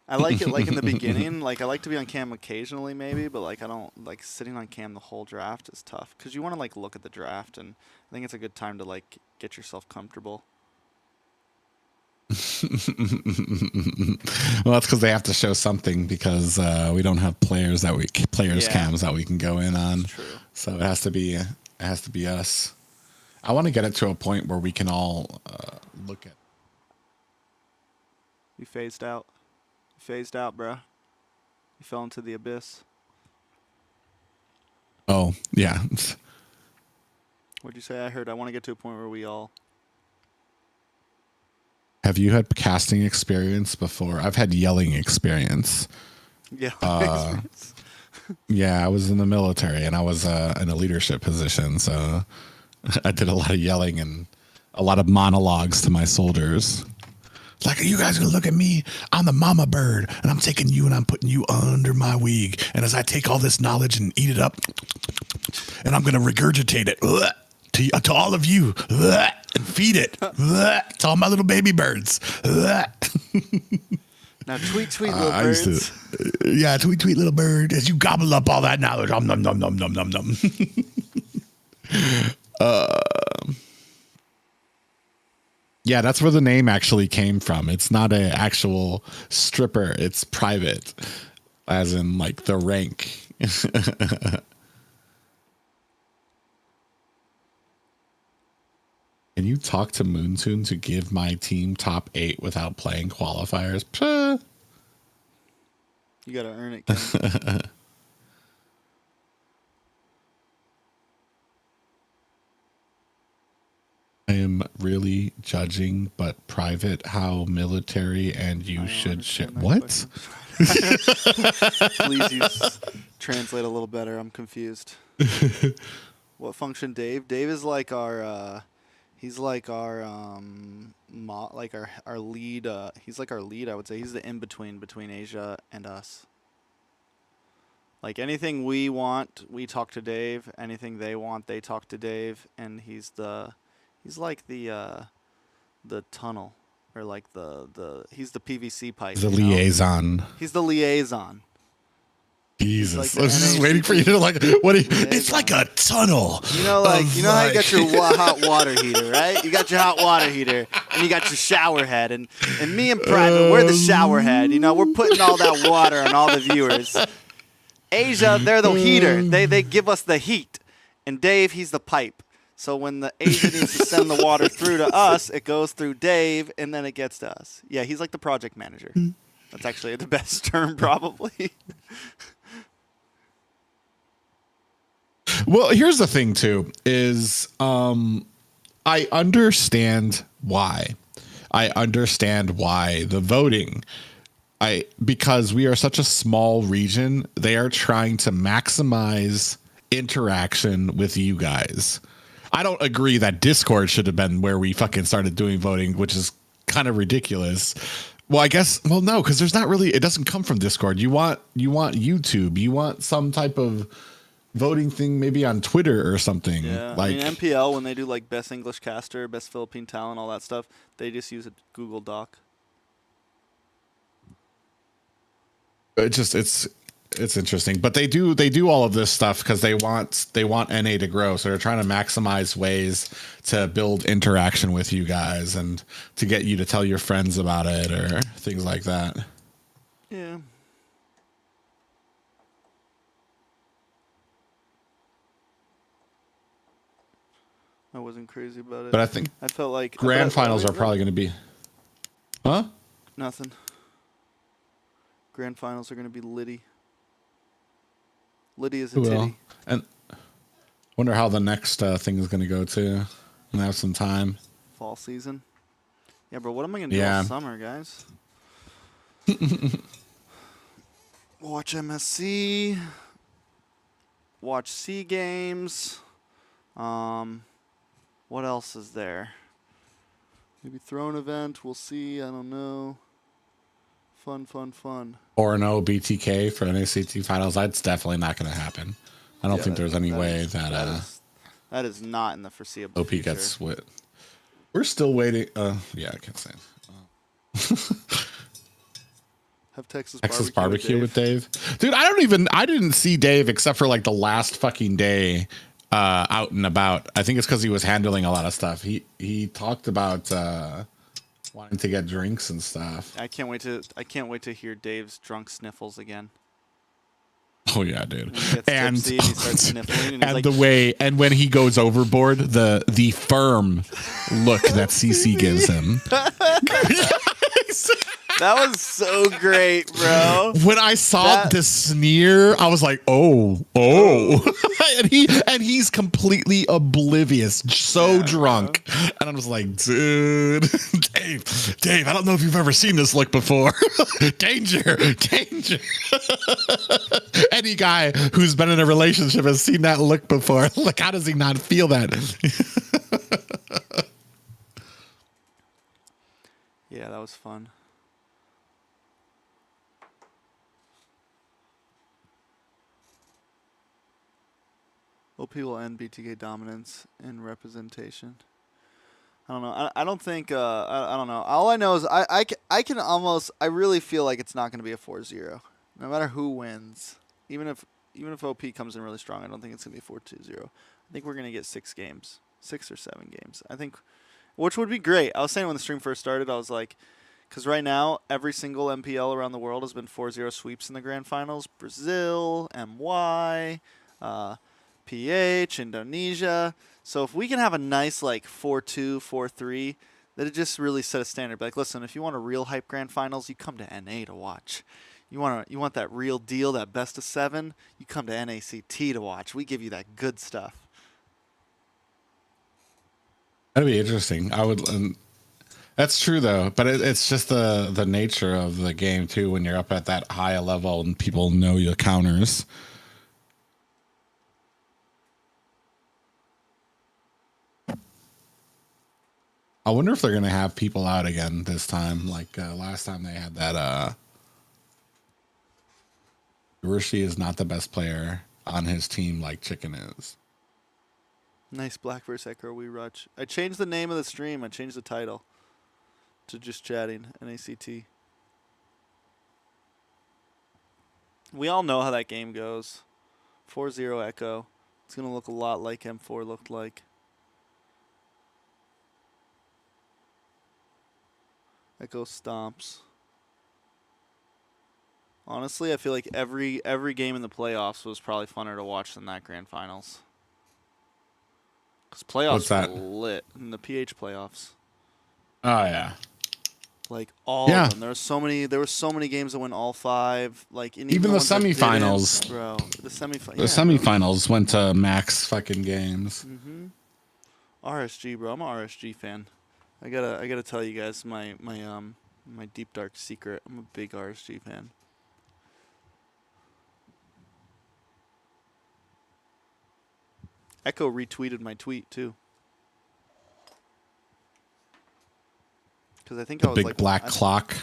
Speaker 1: I like it like in the beginning. Like I like to be on cam occasionally maybe, but like I don't like sitting on cam the whole draft is tough because you want to like look at the draft, and I think it's a good time to like get yourself comfortable.
Speaker 3: Well, that's because they have to show something because we don't have players cams that we can go in on.
Speaker 1: True.
Speaker 3: So it has to be us. I want to get it to a point where we can all look at.
Speaker 1: You phased out. You phased out, bro. You fell into the abyss.
Speaker 3: Oh yeah.
Speaker 1: What'd you say? I heard I want to get to a point where we all.
Speaker 3: Have you had casting experience before? I've had yelling experience.
Speaker 1: Yeah.
Speaker 3: Yeah, I was in the military and I was in a leadership position, so I did a lot of yelling and a lot of monologues to my soldiers. Like, are you guys gonna look at me? I'm the mama bird, and I'm taking you and I'm putting you under my wing. And as I take all this knowledge and eat it up, and I'm gonna regurgitate it to all of you and feed it to all my little baby birds.
Speaker 1: Now, tweet little birds.
Speaker 3: Tweet little bird as you gobble up all that knowledge. Nom nom nom nom nom nom nom. Yeah, that's where the name actually came from. It's not an actual stripper. It's private, as in like the rank. Can you talk to Moonsoon to give my team top 8 without playing qualifiers? Puh.
Speaker 1: You gotta earn it, Ken.
Speaker 3: I am really judging, but private how military and you should share. What?
Speaker 1: Please translate a little better. I'm confused. What function, Dave? Dave is like our. He's like our our lead. He's like our lead. I would say he's the in between Asia and us. Like anything we want, we talk to Dave. Anything they want, they talk to Dave. And he's like the tunnel, or like he's the PVC pipe.
Speaker 3: The liaison.
Speaker 1: He's the liaison.
Speaker 3: Jesus,
Speaker 1: Like
Speaker 3: I was just waiting for you to like. It's like a tunnel.
Speaker 1: You know how you got your hot water heater, right? You got your hot water heater, and you got your shower head, and me and Private, we're the shower head. We're putting all that water on all the viewers. Asia, they're the heater. They give us the heat, and Dave, he's the pipe. So when the Asia needs to send the water through to us, it goes through Dave, and then it gets to us. Yeah, he's like the project manager. That's actually the best term, probably.
Speaker 3: Well, here's the thing, too, is I understand why. I understand why the voting because we are such a small region, they are trying to maximize interaction with you guys. I don't agree that Discord should have been where we fucking started doing voting, which is kind of ridiculous. Well, I guess, well, no, because there's not really, it doesn't come from Discord. You want YouTube, you want some type of voting thing, maybe on Twitter or something.
Speaker 1: Yeah,
Speaker 3: like
Speaker 1: I mean, MPL, when they do like best English caster, best Philippine talent, all that stuff, they just use a Google Doc.
Speaker 3: It's interesting, but they do all of this stuff because they want NA to grow. So they're trying to maximize ways to build interaction with you guys and to get you to tell your friends about it or things like that.
Speaker 1: Yeah. I wasn't crazy about it.
Speaker 3: But I think
Speaker 1: I felt like
Speaker 3: grand finals are probably going to be, huh?
Speaker 1: Nothing. Grand finals are going to be litty. Litty is a titty.
Speaker 3: And wonder how the next thing is going to go too. And have some time.
Speaker 1: Fall season. Yeah, bro. What am I going to do all summer, guys? Watch MSC. Watch C games. What else is there? Maybe throw an event. We'll see. I don't know. Fun.
Speaker 3: Or no BTK for NACT finals. That's definitely not going to happen. I don't think there's any way
Speaker 1: that is not in the foreseeable
Speaker 3: OP
Speaker 1: future.
Speaker 3: gets with. We're still waiting. Yeah, I can't say.
Speaker 1: Have Texas
Speaker 3: barbecue with Dave. Dude, I didn't see Dave except for like the last fucking day out and about. I think it's because he was handling a lot of stuff. He talked about wanting to get drinks and stuff.
Speaker 1: I can't wait to hear Dave's drunk sniffles again.
Speaker 3: Oh yeah, dude.
Speaker 1: And he starts sniffling,
Speaker 3: and when he goes overboard, the firm look that CC gives him.
Speaker 1: That was so great, bro.
Speaker 3: When I saw the sneer, I was like, oh. and he's completely oblivious, so drunk. Bro. And I was like, dude, Dave, I don't know if you've ever seen this look before. Danger. Any guy who's been in a relationship has seen that look before. Like, how does he not feel that?
Speaker 1: Yeah, that was fun. OP will end BTK dominance in representation. I don't know. I don't think. I don't know. All I know is I really feel like it's not going to be a 4-0. No matter who wins, even if OP comes in really strong, I don't think it's going to be a 4-2-0. I think we're going to get 6 games, 6 or 7 games. I think, which would be great. I was saying when the stream first started, I was like, because right now every single MPL around the world has been 4-0 sweeps in the grand finals. Brazil, MY. PH, Indonesia. So if we can have a nice like 4-2, 4-3, that it just really set a standard. Like, listen, if you want a real hype grand finals, you come to NA to watch. You want that real deal, that best of 7, you come to NACT to watch. We give you that good stuff.
Speaker 3: That'd be interesting. I would. That's true though, but it's just the nature of the game too. When you're up at that high level and people know your counters. I wonder if they're going to have people out again this time. Like last time they had that. Rishi is not the best player on his team like Chicken is.
Speaker 1: Nice Black vs. Echo we rush. I changed the name of the stream. I changed the title to just chatting NACT. We all know how that game goes. 4-0 Echo. It's going to look a lot like M4 looked like. Echo stomps. Honestly, I feel like every game in the playoffs was probably funner to watch than that grand finals. Because playoffs were lit in the PH playoffs.
Speaker 3: Oh yeah.
Speaker 1: Like all of them. There were so many games that went all 5. Like
Speaker 3: even the semifinals,
Speaker 1: bro. The
Speaker 3: semifinals went to max fucking games.
Speaker 1: RSG, bro. I'm an RSG fan. I gotta tell you guys my My deep dark secret. I'm a big RSG fan. Echo retweeted my tweet too. Because I think I was
Speaker 3: Big
Speaker 1: like
Speaker 3: black clock.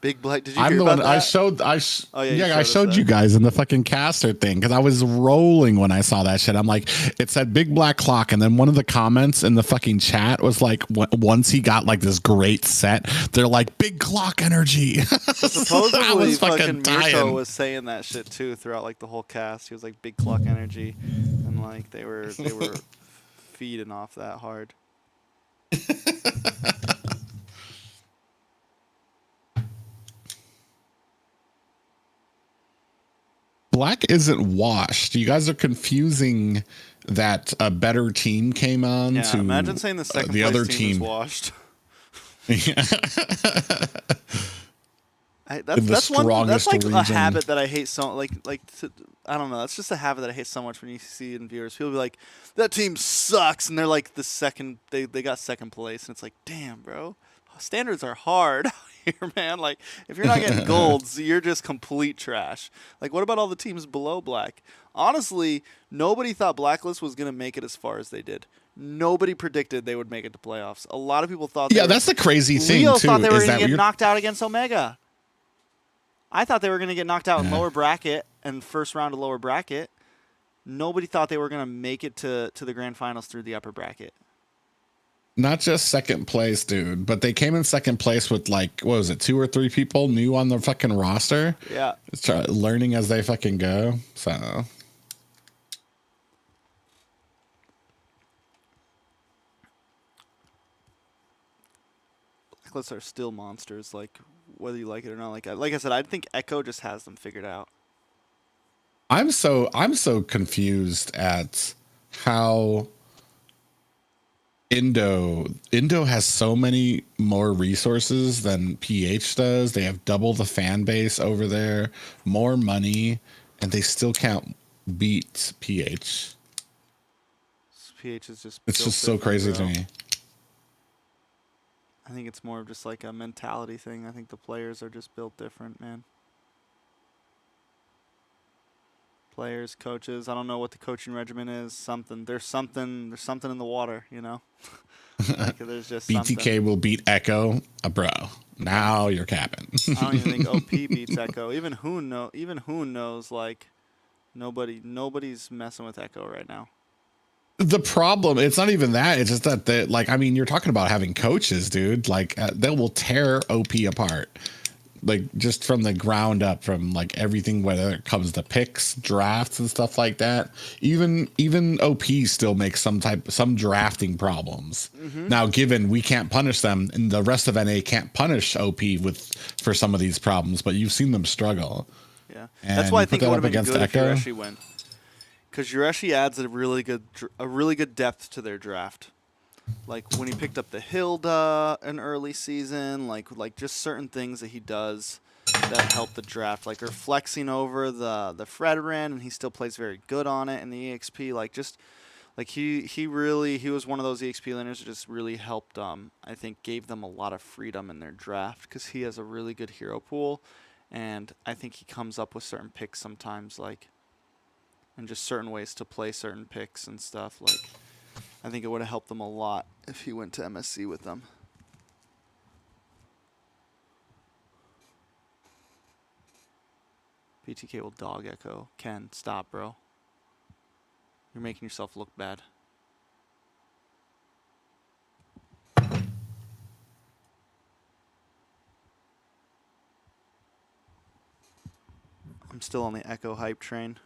Speaker 1: Big black. Did you
Speaker 3: I'm
Speaker 1: hear
Speaker 3: the
Speaker 1: about
Speaker 3: one.
Speaker 1: that? Oh, yeah,
Speaker 3: I showed you guys in the fucking caster thing because I was rolling when I saw that shit. I'm like, it said big black clock, and then one of the comments in the fucking chat was like, once he got like this great set, they're like big clock energy.
Speaker 1: So supposedly, fucking Mirko
Speaker 3: dying.
Speaker 1: was saying that shit too throughout like the whole cast. He was like big clock energy, and like they were feeding off that hard.
Speaker 3: Black isn't washed. You guys are confusing that a better team came on
Speaker 1: Yeah,
Speaker 3: to
Speaker 1: imagine saying the second
Speaker 3: the
Speaker 1: place
Speaker 3: other
Speaker 1: team is
Speaker 3: team.
Speaker 1: washed.
Speaker 3: Yeah.
Speaker 1: That's one. That's like
Speaker 3: region.
Speaker 1: a habit that I hate so. I don't know. That's just a habit that I hate so much when you see it in viewers. People be like, "That team sucks," and they're like the second. They got second place, and it's like, damn, bro. Standards are hard out here, man. Like, if you're not getting golds, you're just complete trash. Like, what about all the teams below Black? Honestly, nobody thought Blacklist was gonna make it as far as they did. Nobody predicted they would make it to playoffs. A lot of people thought.
Speaker 3: Yeah, that's the crazy thing
Speaker 1: Leo
Speaker 3: too.
Speaker 1: thought they were
Speaker 3: is
Speaker 1: gonna
Speaker 3: that
Speaker 1: get knocked out against Omega. I thought they were going to get knocked out in lower bracket and first round of lower bracket. Nobody thought they were going to make it to the grand finals through the upper bracket.
Speaker 3: Not just second place, dude, but they came in second place with like, what was it, 2 or 3 people new on the fucking roster?
Speaker 1: Yeah.
Speaker 3: Learning as they fucking go. So.
Speaker 1: Blacklists are still monsters, like, whether you like it or not. Like I said, I think Echo just has them figured out.
Speaker 3: I'm so confused at how Indo has so many more resources than PH does. They have double the fan base over there, more money, and they still can't beat PH.
Speaker 1: PH is just.
Speaker 3: It's just so crazy to me.
Speaker 1: I think it's more of just like a mentality thing. I think the players are just built different, man. Players, coaches. I don't know what the coaching regimen is. There's something in the water, you know. Like there's just
Speaker 3: BTK
Speaker 1: something.
Speaker 3: will beat Echo, bro. Now you're capping.
Speaker 1: I don't even think OP beats Echo. Even Hoon knows like nobody's messing with Echo right now.
Speaker 3: The problem, it's not even that. It's just that, like, I mean, you're talking about having coaches, dude. Like, they will tear OP apart, like, just from the ground up, from like everything, whether it comes to picks, drafts, and stuff like that. Even OP still makes some drafting problems. Mm-hmm. Now, given we can't punish them, and the rest of NA can't punish OP for some of these problems, but you've seen them struggle.
Speaker 1: Yeah,
Speaker 3: and
Speaker 1: that's why I think it would have been
Speaker 3: against
Speaker 1: good if
Speaker 3: Echo.
Speaker 1: Yureshi went. Because Yureshi adds a really good depth to their draft. Like when he picked up the Hilda in early season, like just certain things that he does that help the draft, like flexing over the Fredrin, and he still plays very good on it in the EXP. He was one of those EXP laners that just really helped. I think gave them a lot of freedom in their draft because he has a really good hero pool, and I think he comes up with certain picks sometimes, like. And just certain ways to play certain picks and stuff. Like, I think it would have helped them a lot if he went to MSC with them. BTK will dog Echo. Ken, stop, bro. You're making yourself look bad. I'm still on the Echo hype train.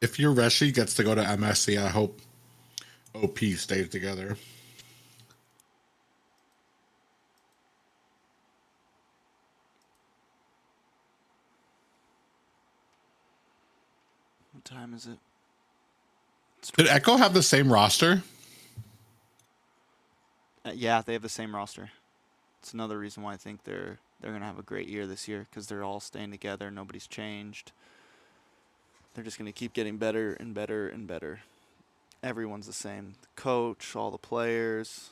Speaker 3: If your Reshi gets to go to MSC, I hope OP stays together.
Speaker 1: What time is it?
Speaker 3: Did Echo have the same roster?
Speaker 1: Yeah, they have the same roster. It's another reason why I think they're going to have a great year this year because they're all staying together. Nobody's changed. They're just going to keep getting better and better and better. everyone's the same. The coach, all the players.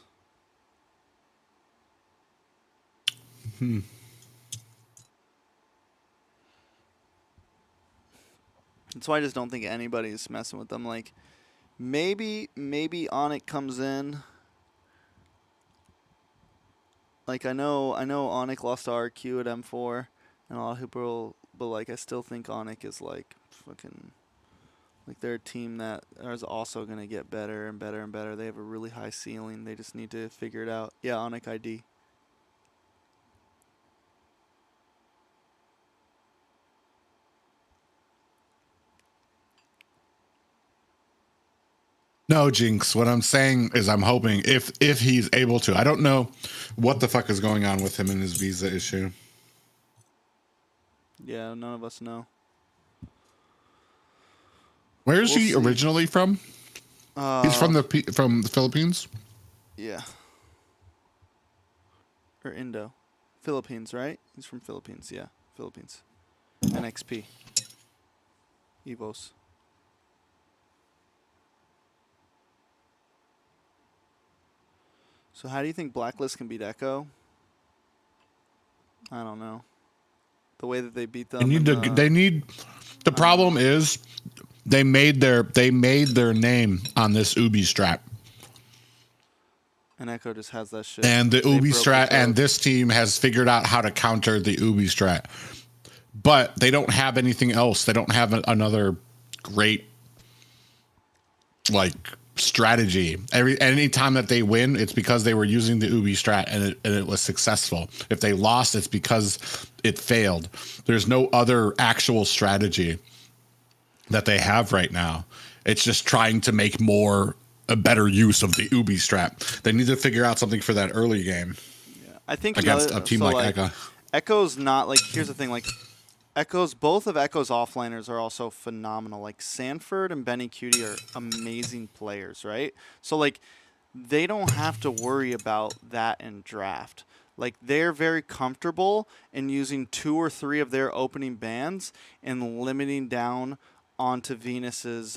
Speaker 1: That's why I just don't think anybody's messing with them. Like, maybe Onic comes in. Like, I know Onic lost to RQ at M4, and a lot of people, but like, I still think Onic is like fucking, like they're a team that is also gonna get better and better and better. They have a really high ceiling. They just need to figure it out. Yeah, Onic ID.
Speaker 3: No, Jinx. What I'm saying is I'm hoping if he's able to. I don't know what the fuck is going on with him and his visa issue.
Speaker 1: Yeah, none of us know.
Speaker 3: Where is
Speaker 1: We'll
Speaker 3: he
Speaker 1: see.
Speaker 3: originally from? He's from the Philippines.
Speaker 1: Yeah. Or Indo. Philippines, right? He's from Philippines, yeah. Philippines. NXP. Evos. So how do you think Blacklist can beat Echo? I don't know. The way that they beat them.
Speaker 3: The problem is they made their name on this Ubi strat.
Speaker 1: And Echo just has that shit.
Speaker 3: And the Ubi strat, and this team has figured out how to counter the Ubi strat. But they don't have anything else. They don't have another great like strategy. Any time that they win, it's because they were using the Ubi strat and it was successful. If they lost, it's because it failed. There's no other actual strategy that they have right now. It's just trying to make a better use of the Ubi strat. They need to figure out something for that early game.
Speaker 1: Yeah, I think
Speaker 3: against a team like Echo.
Speaker 1: Echo's not like, here's the thing, like both of Echo's offliners are also phenomenal. Like Sanford and Benny Cutie are amazing players, right? So like they don't have to worry about that in draft. Like they're very comfortable in using 2 or 3 of their opening bans and limiting down onto Venus's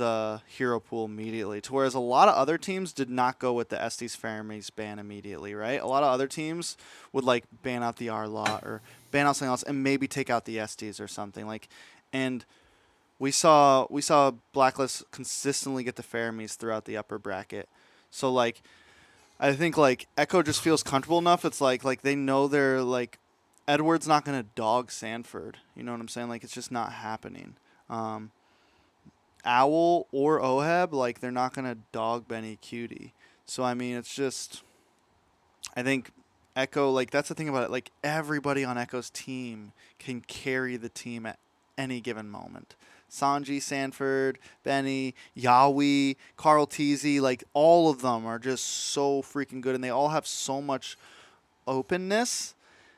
Speaker 1: hero pool immediately. To whereas a lot of other teams did not go with the Estes Fermis ban immediately, right? A lot of other teams would like ban out the R-Lot or ban out something else and maybe take out the Estes or something. Like, and we saw Blacklist consistently get the Fermis throughout the upper bracket. So like I think like Echo just feels comfortable enough. It's like they know they're like Edward's not gonna dog Sanford. You know what I'm saying? Like it's just not happening. Owl or Oheb, like they're not gonna dog Benny Cutie. So I mean, it's just, I think Echo, like that's the thing about it. Like everybody on Echo's team can carry the team at any given moment. Sanji, Sanford, Benny, Yawi, Carl Teasy, like all of them are just so freaking good, and they all have so much openness.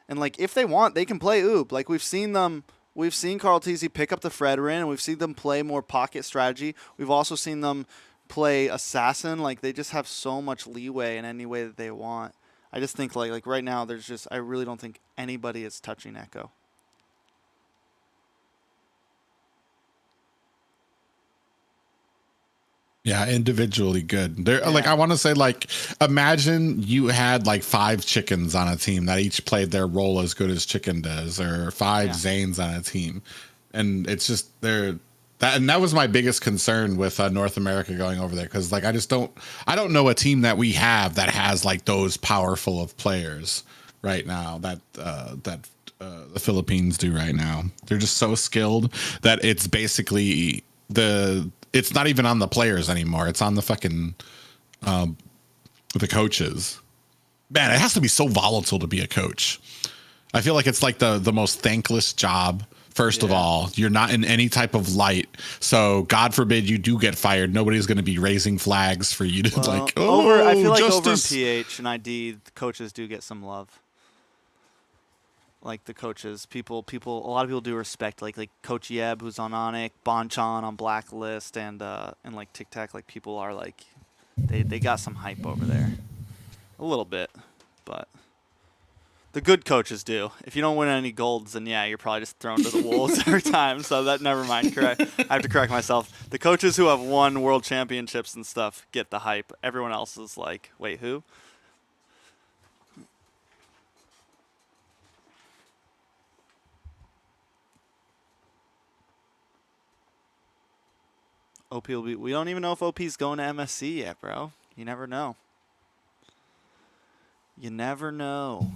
Speaker 1: And like if they want, they can play Oob. Like we've seen Carl Teasy pick up the Fredrin, and we've seen them play more pocket strategy. We've also seen them play Assassin. Like, they just have so much leeway in any way that they want. I just think, like right now, I really don't think anybody is touching Echo.
Speaker 3: Yeah, individually good. They're like, I want to say, like, imagine you had like 5 chickens on a team that each played their role as good as Chicken does, or 5 Zanes on a team, and it's just that was my biggest concern with North America going over there, because like I don't know a team that we have that has like those powerful of players right now that the Philippines do right now. They're just so skilled that it's basically it's not even on the players anymore. It's on the fucking the coaches. Man, it has to be so volatile to be a coach. I feel like it's like the most thankless job. First of all, you're not in any type of light. So God forbid you do get fired. Nobody's going to be raising flags for you to I feel like
Speaker 1: justice. Over in PH and ID, the coaches do get some love. Like the coaches, a lot of people do respect, like Coach Yeb, who's on Onic, Bonchan on Blacklist, and like Tic Tac, like people are like, they got some hype over there, a little bit, but The good coaches do. If you don't win any golds, then yeah, you're probably just thrown to the wolves every time. So that never mind. Correct. I have to correct myself. The coaches who have won world championships and stuff get the hype. Everyone else is like, wait, who? OP will be. We don't even know if OP's going to MSC yet, bro. You never know. You never know.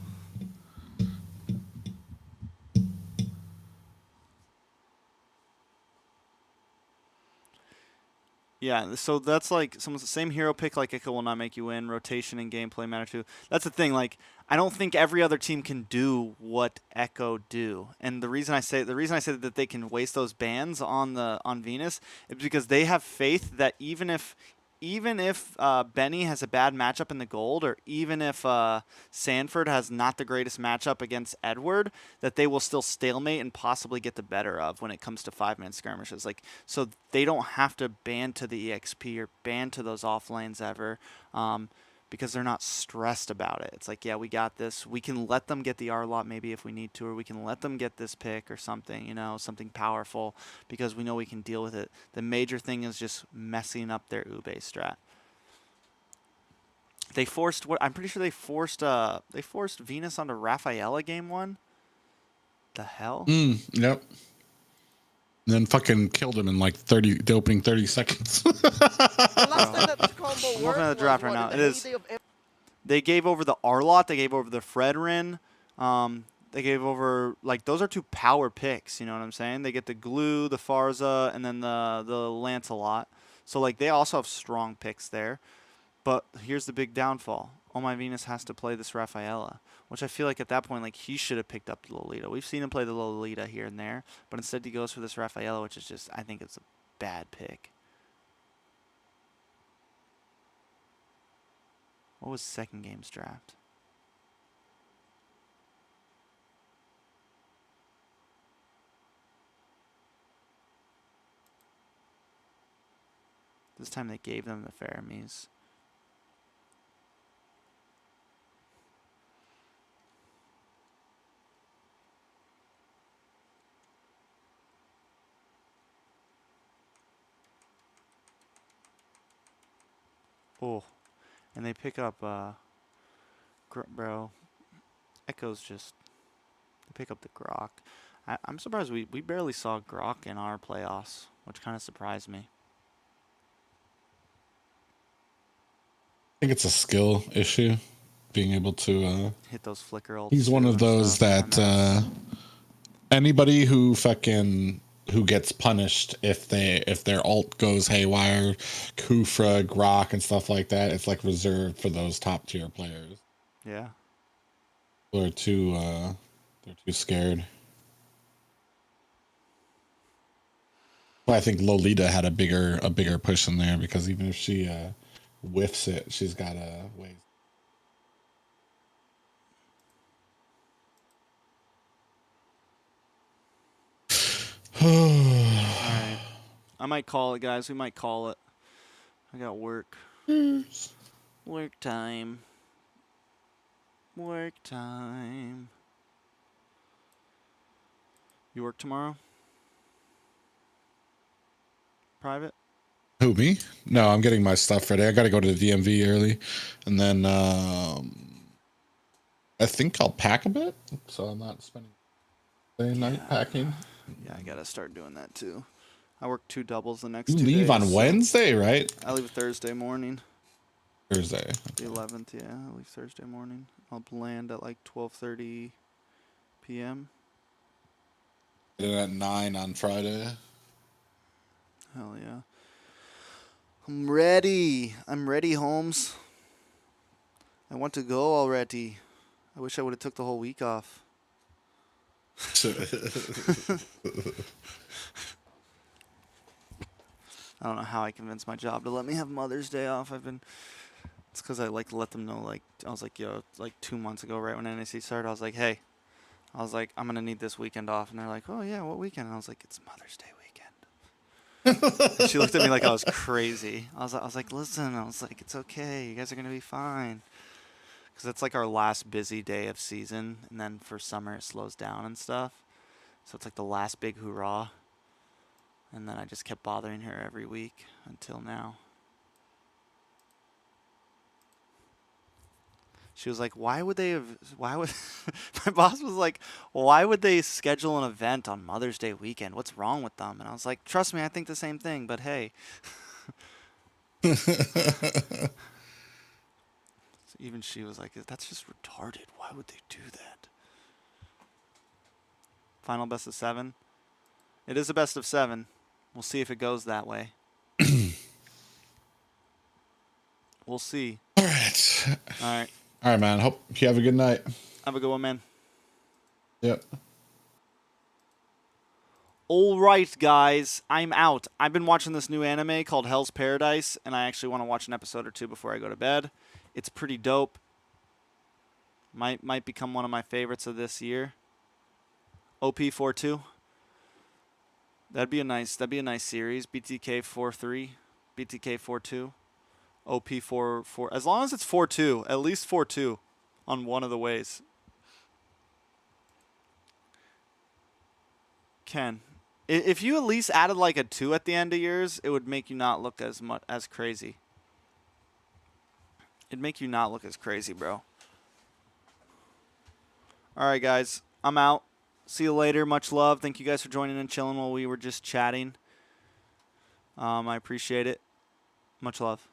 Speaker 1: Yeah, so that's like someone's the same hero pick like Echo will not make you win. Rotation and gameplay matter too. That's the thing. Like, I don't think every other team can do what Echo do. And the reason I say that they can waste those bans on Venus is because they have faith that even if Benny has a bad matchup in the gold, or even if Sanford has not the greatest matchup against Edward, that they will still stalemate and possibly get the better of when it comes to 5-minute skirmishes. Like, so they don't have to ban to the EXP or ban to those off lanes ever, because they're not stressed about it. It's like, yeah, we got this. We can let them get the R lot maybe if we need to, or we can let them get this pick or something, something powerful, because we know we can deal with it. The major thing is just messing up their Ube strat. They forced I'm pretty sure they forced Venus onto Rafaela game 1. The hell?
Speaker 3: Yep. And then fucking killed him in like the opening 30 seconds.
Speaker 5: The last time that this combo
Speaker 1: I'm looking
Speaker 5: worked
Speaker 1: at the draft
Speaker 5: was,
Speaker 1: right
Speaker 5: what,
Speaker 1: now.
Speaker 5: in
Speaker 1: It
Speaker 5: the
Speaker 1: is.
Speaker 5: heyday of
Speaker 1: They gave over the R-Lot. They gave over the Fredrin. They gave over, like, those are 2 power picks, you know what I'm saying? They get the Glue, the Farza, and then the Lancelot. So, like, they also have strong picks there. But here's the big downfall. Oh My Venus has to play this Rafaela, which I feel like at that point, like, he should have picked up the Lolita. We've seen him play the Lolita here and there, but instead he goes for this Rafaela, which is just, I think it's a bad pick. What was second game's draft? This time they gave them the Faramis. Oh, and they pick up, bro, Echo's just, they pick up the Grok. I'm surprised we barely saw Grok in our playoffs, which kind of surprised me.
Speaker 3: I think it's a skill issue, being able to
Speaker 1: Hit those flicker ults.
Speaker 3: he's one of those that anybody who gets punished if their ult goes haywire, Kufra, Grok, and stuff like that, it's like reserved for those top tier players.
Speaker 1: Yeah.
Speaker 3: They're too scared. Well, I think Lolita had a bigger push in there, because even if she whiffs it, she's got a ways.
Speaker 1: Alright. I might call it, guys. We might call it. I got work. Work time. Work time. You work tomorrow? Private?
Speaker 3: Who, me? No, I'm getting my stuff ready. I got to go to the DMV early, and then I think I'll pack a bit, so I'm not spending the night packing.
Speaker 1: Yeah, I gotta start doing that too. I work 2 doubles the next
Speaker 3: You
Speaker 1: 2
Speaker 3: leave
Speaker 1: days,
Speaker 3: on
Speaker 1: so
Speaker 3: Wednesday, right?
Speaker 1: I leave Thursday morning.
Speaker 3: Thursday.
Speaker 1: The 11th, yeah. I leave Thursday morning. I'll land at like 12:30 p.m.
Speaker 3: Get in at 9 on Friday.
Speaker 1: Hell yeah. I'm ready. I'm ready, Holmes. I want to go already. I wish I would have took the whole week off. I don't know how I convinced my job to let me have Mother's Day off. It's because I like to let them know, like, I was like, yo, like 2 months ago, right when NAC started, I was like, hey, I'm going to need this weekend off. And they're like, oh yeah, what weekend? And I was like, it's Mother's Day weekend. And she looked at me like I was crazy. I was like, listen, I was like, it's okay. You guys are going to be fine. because it's like our last busy day of season, and then for summer it slows down and stuff. So it's like the last big hoorah. And then I just kept bothering her every week until now. She was like, why would they have, why would, my boss was like, why would they schedule an event on Mother's Day weekend? What's wrong with them? And I was like, trust me, I think the same thing, but hey. So even she was like, that's just retarded. Why would they do that? Final best of 7. It is a best of 7. We'll see if it goes that way. We'll see.
Speaker 3: All right.
Speaker 1: All right.
Speaker 3: All right, man. Hope you have a good night.
Speaker 1: Have a good one, man.
Speaker 3: Yep.
Speaker 1: All right, guys. I'm out. I've been watching this new anime called Hell's Paradise, and I actually want to watch an episode or 2 before I go to bed. It's pretty dope. Might become one of my favorites of this year. OP42. That'd be a nice series. BTK 4-3, BTK 4-2, OP 4-4. As long as it's 4-2, at least 4-2 on one of the ways. Ken, if you at least added like a 2 at the end of yours, it would make you not look as crazy. It'd make you not look as crazy, bro. All right, guys. I'm out. See you later. Much love. Thank you guys for joining and chilling while we were just chatting. I appreciate it. Much love.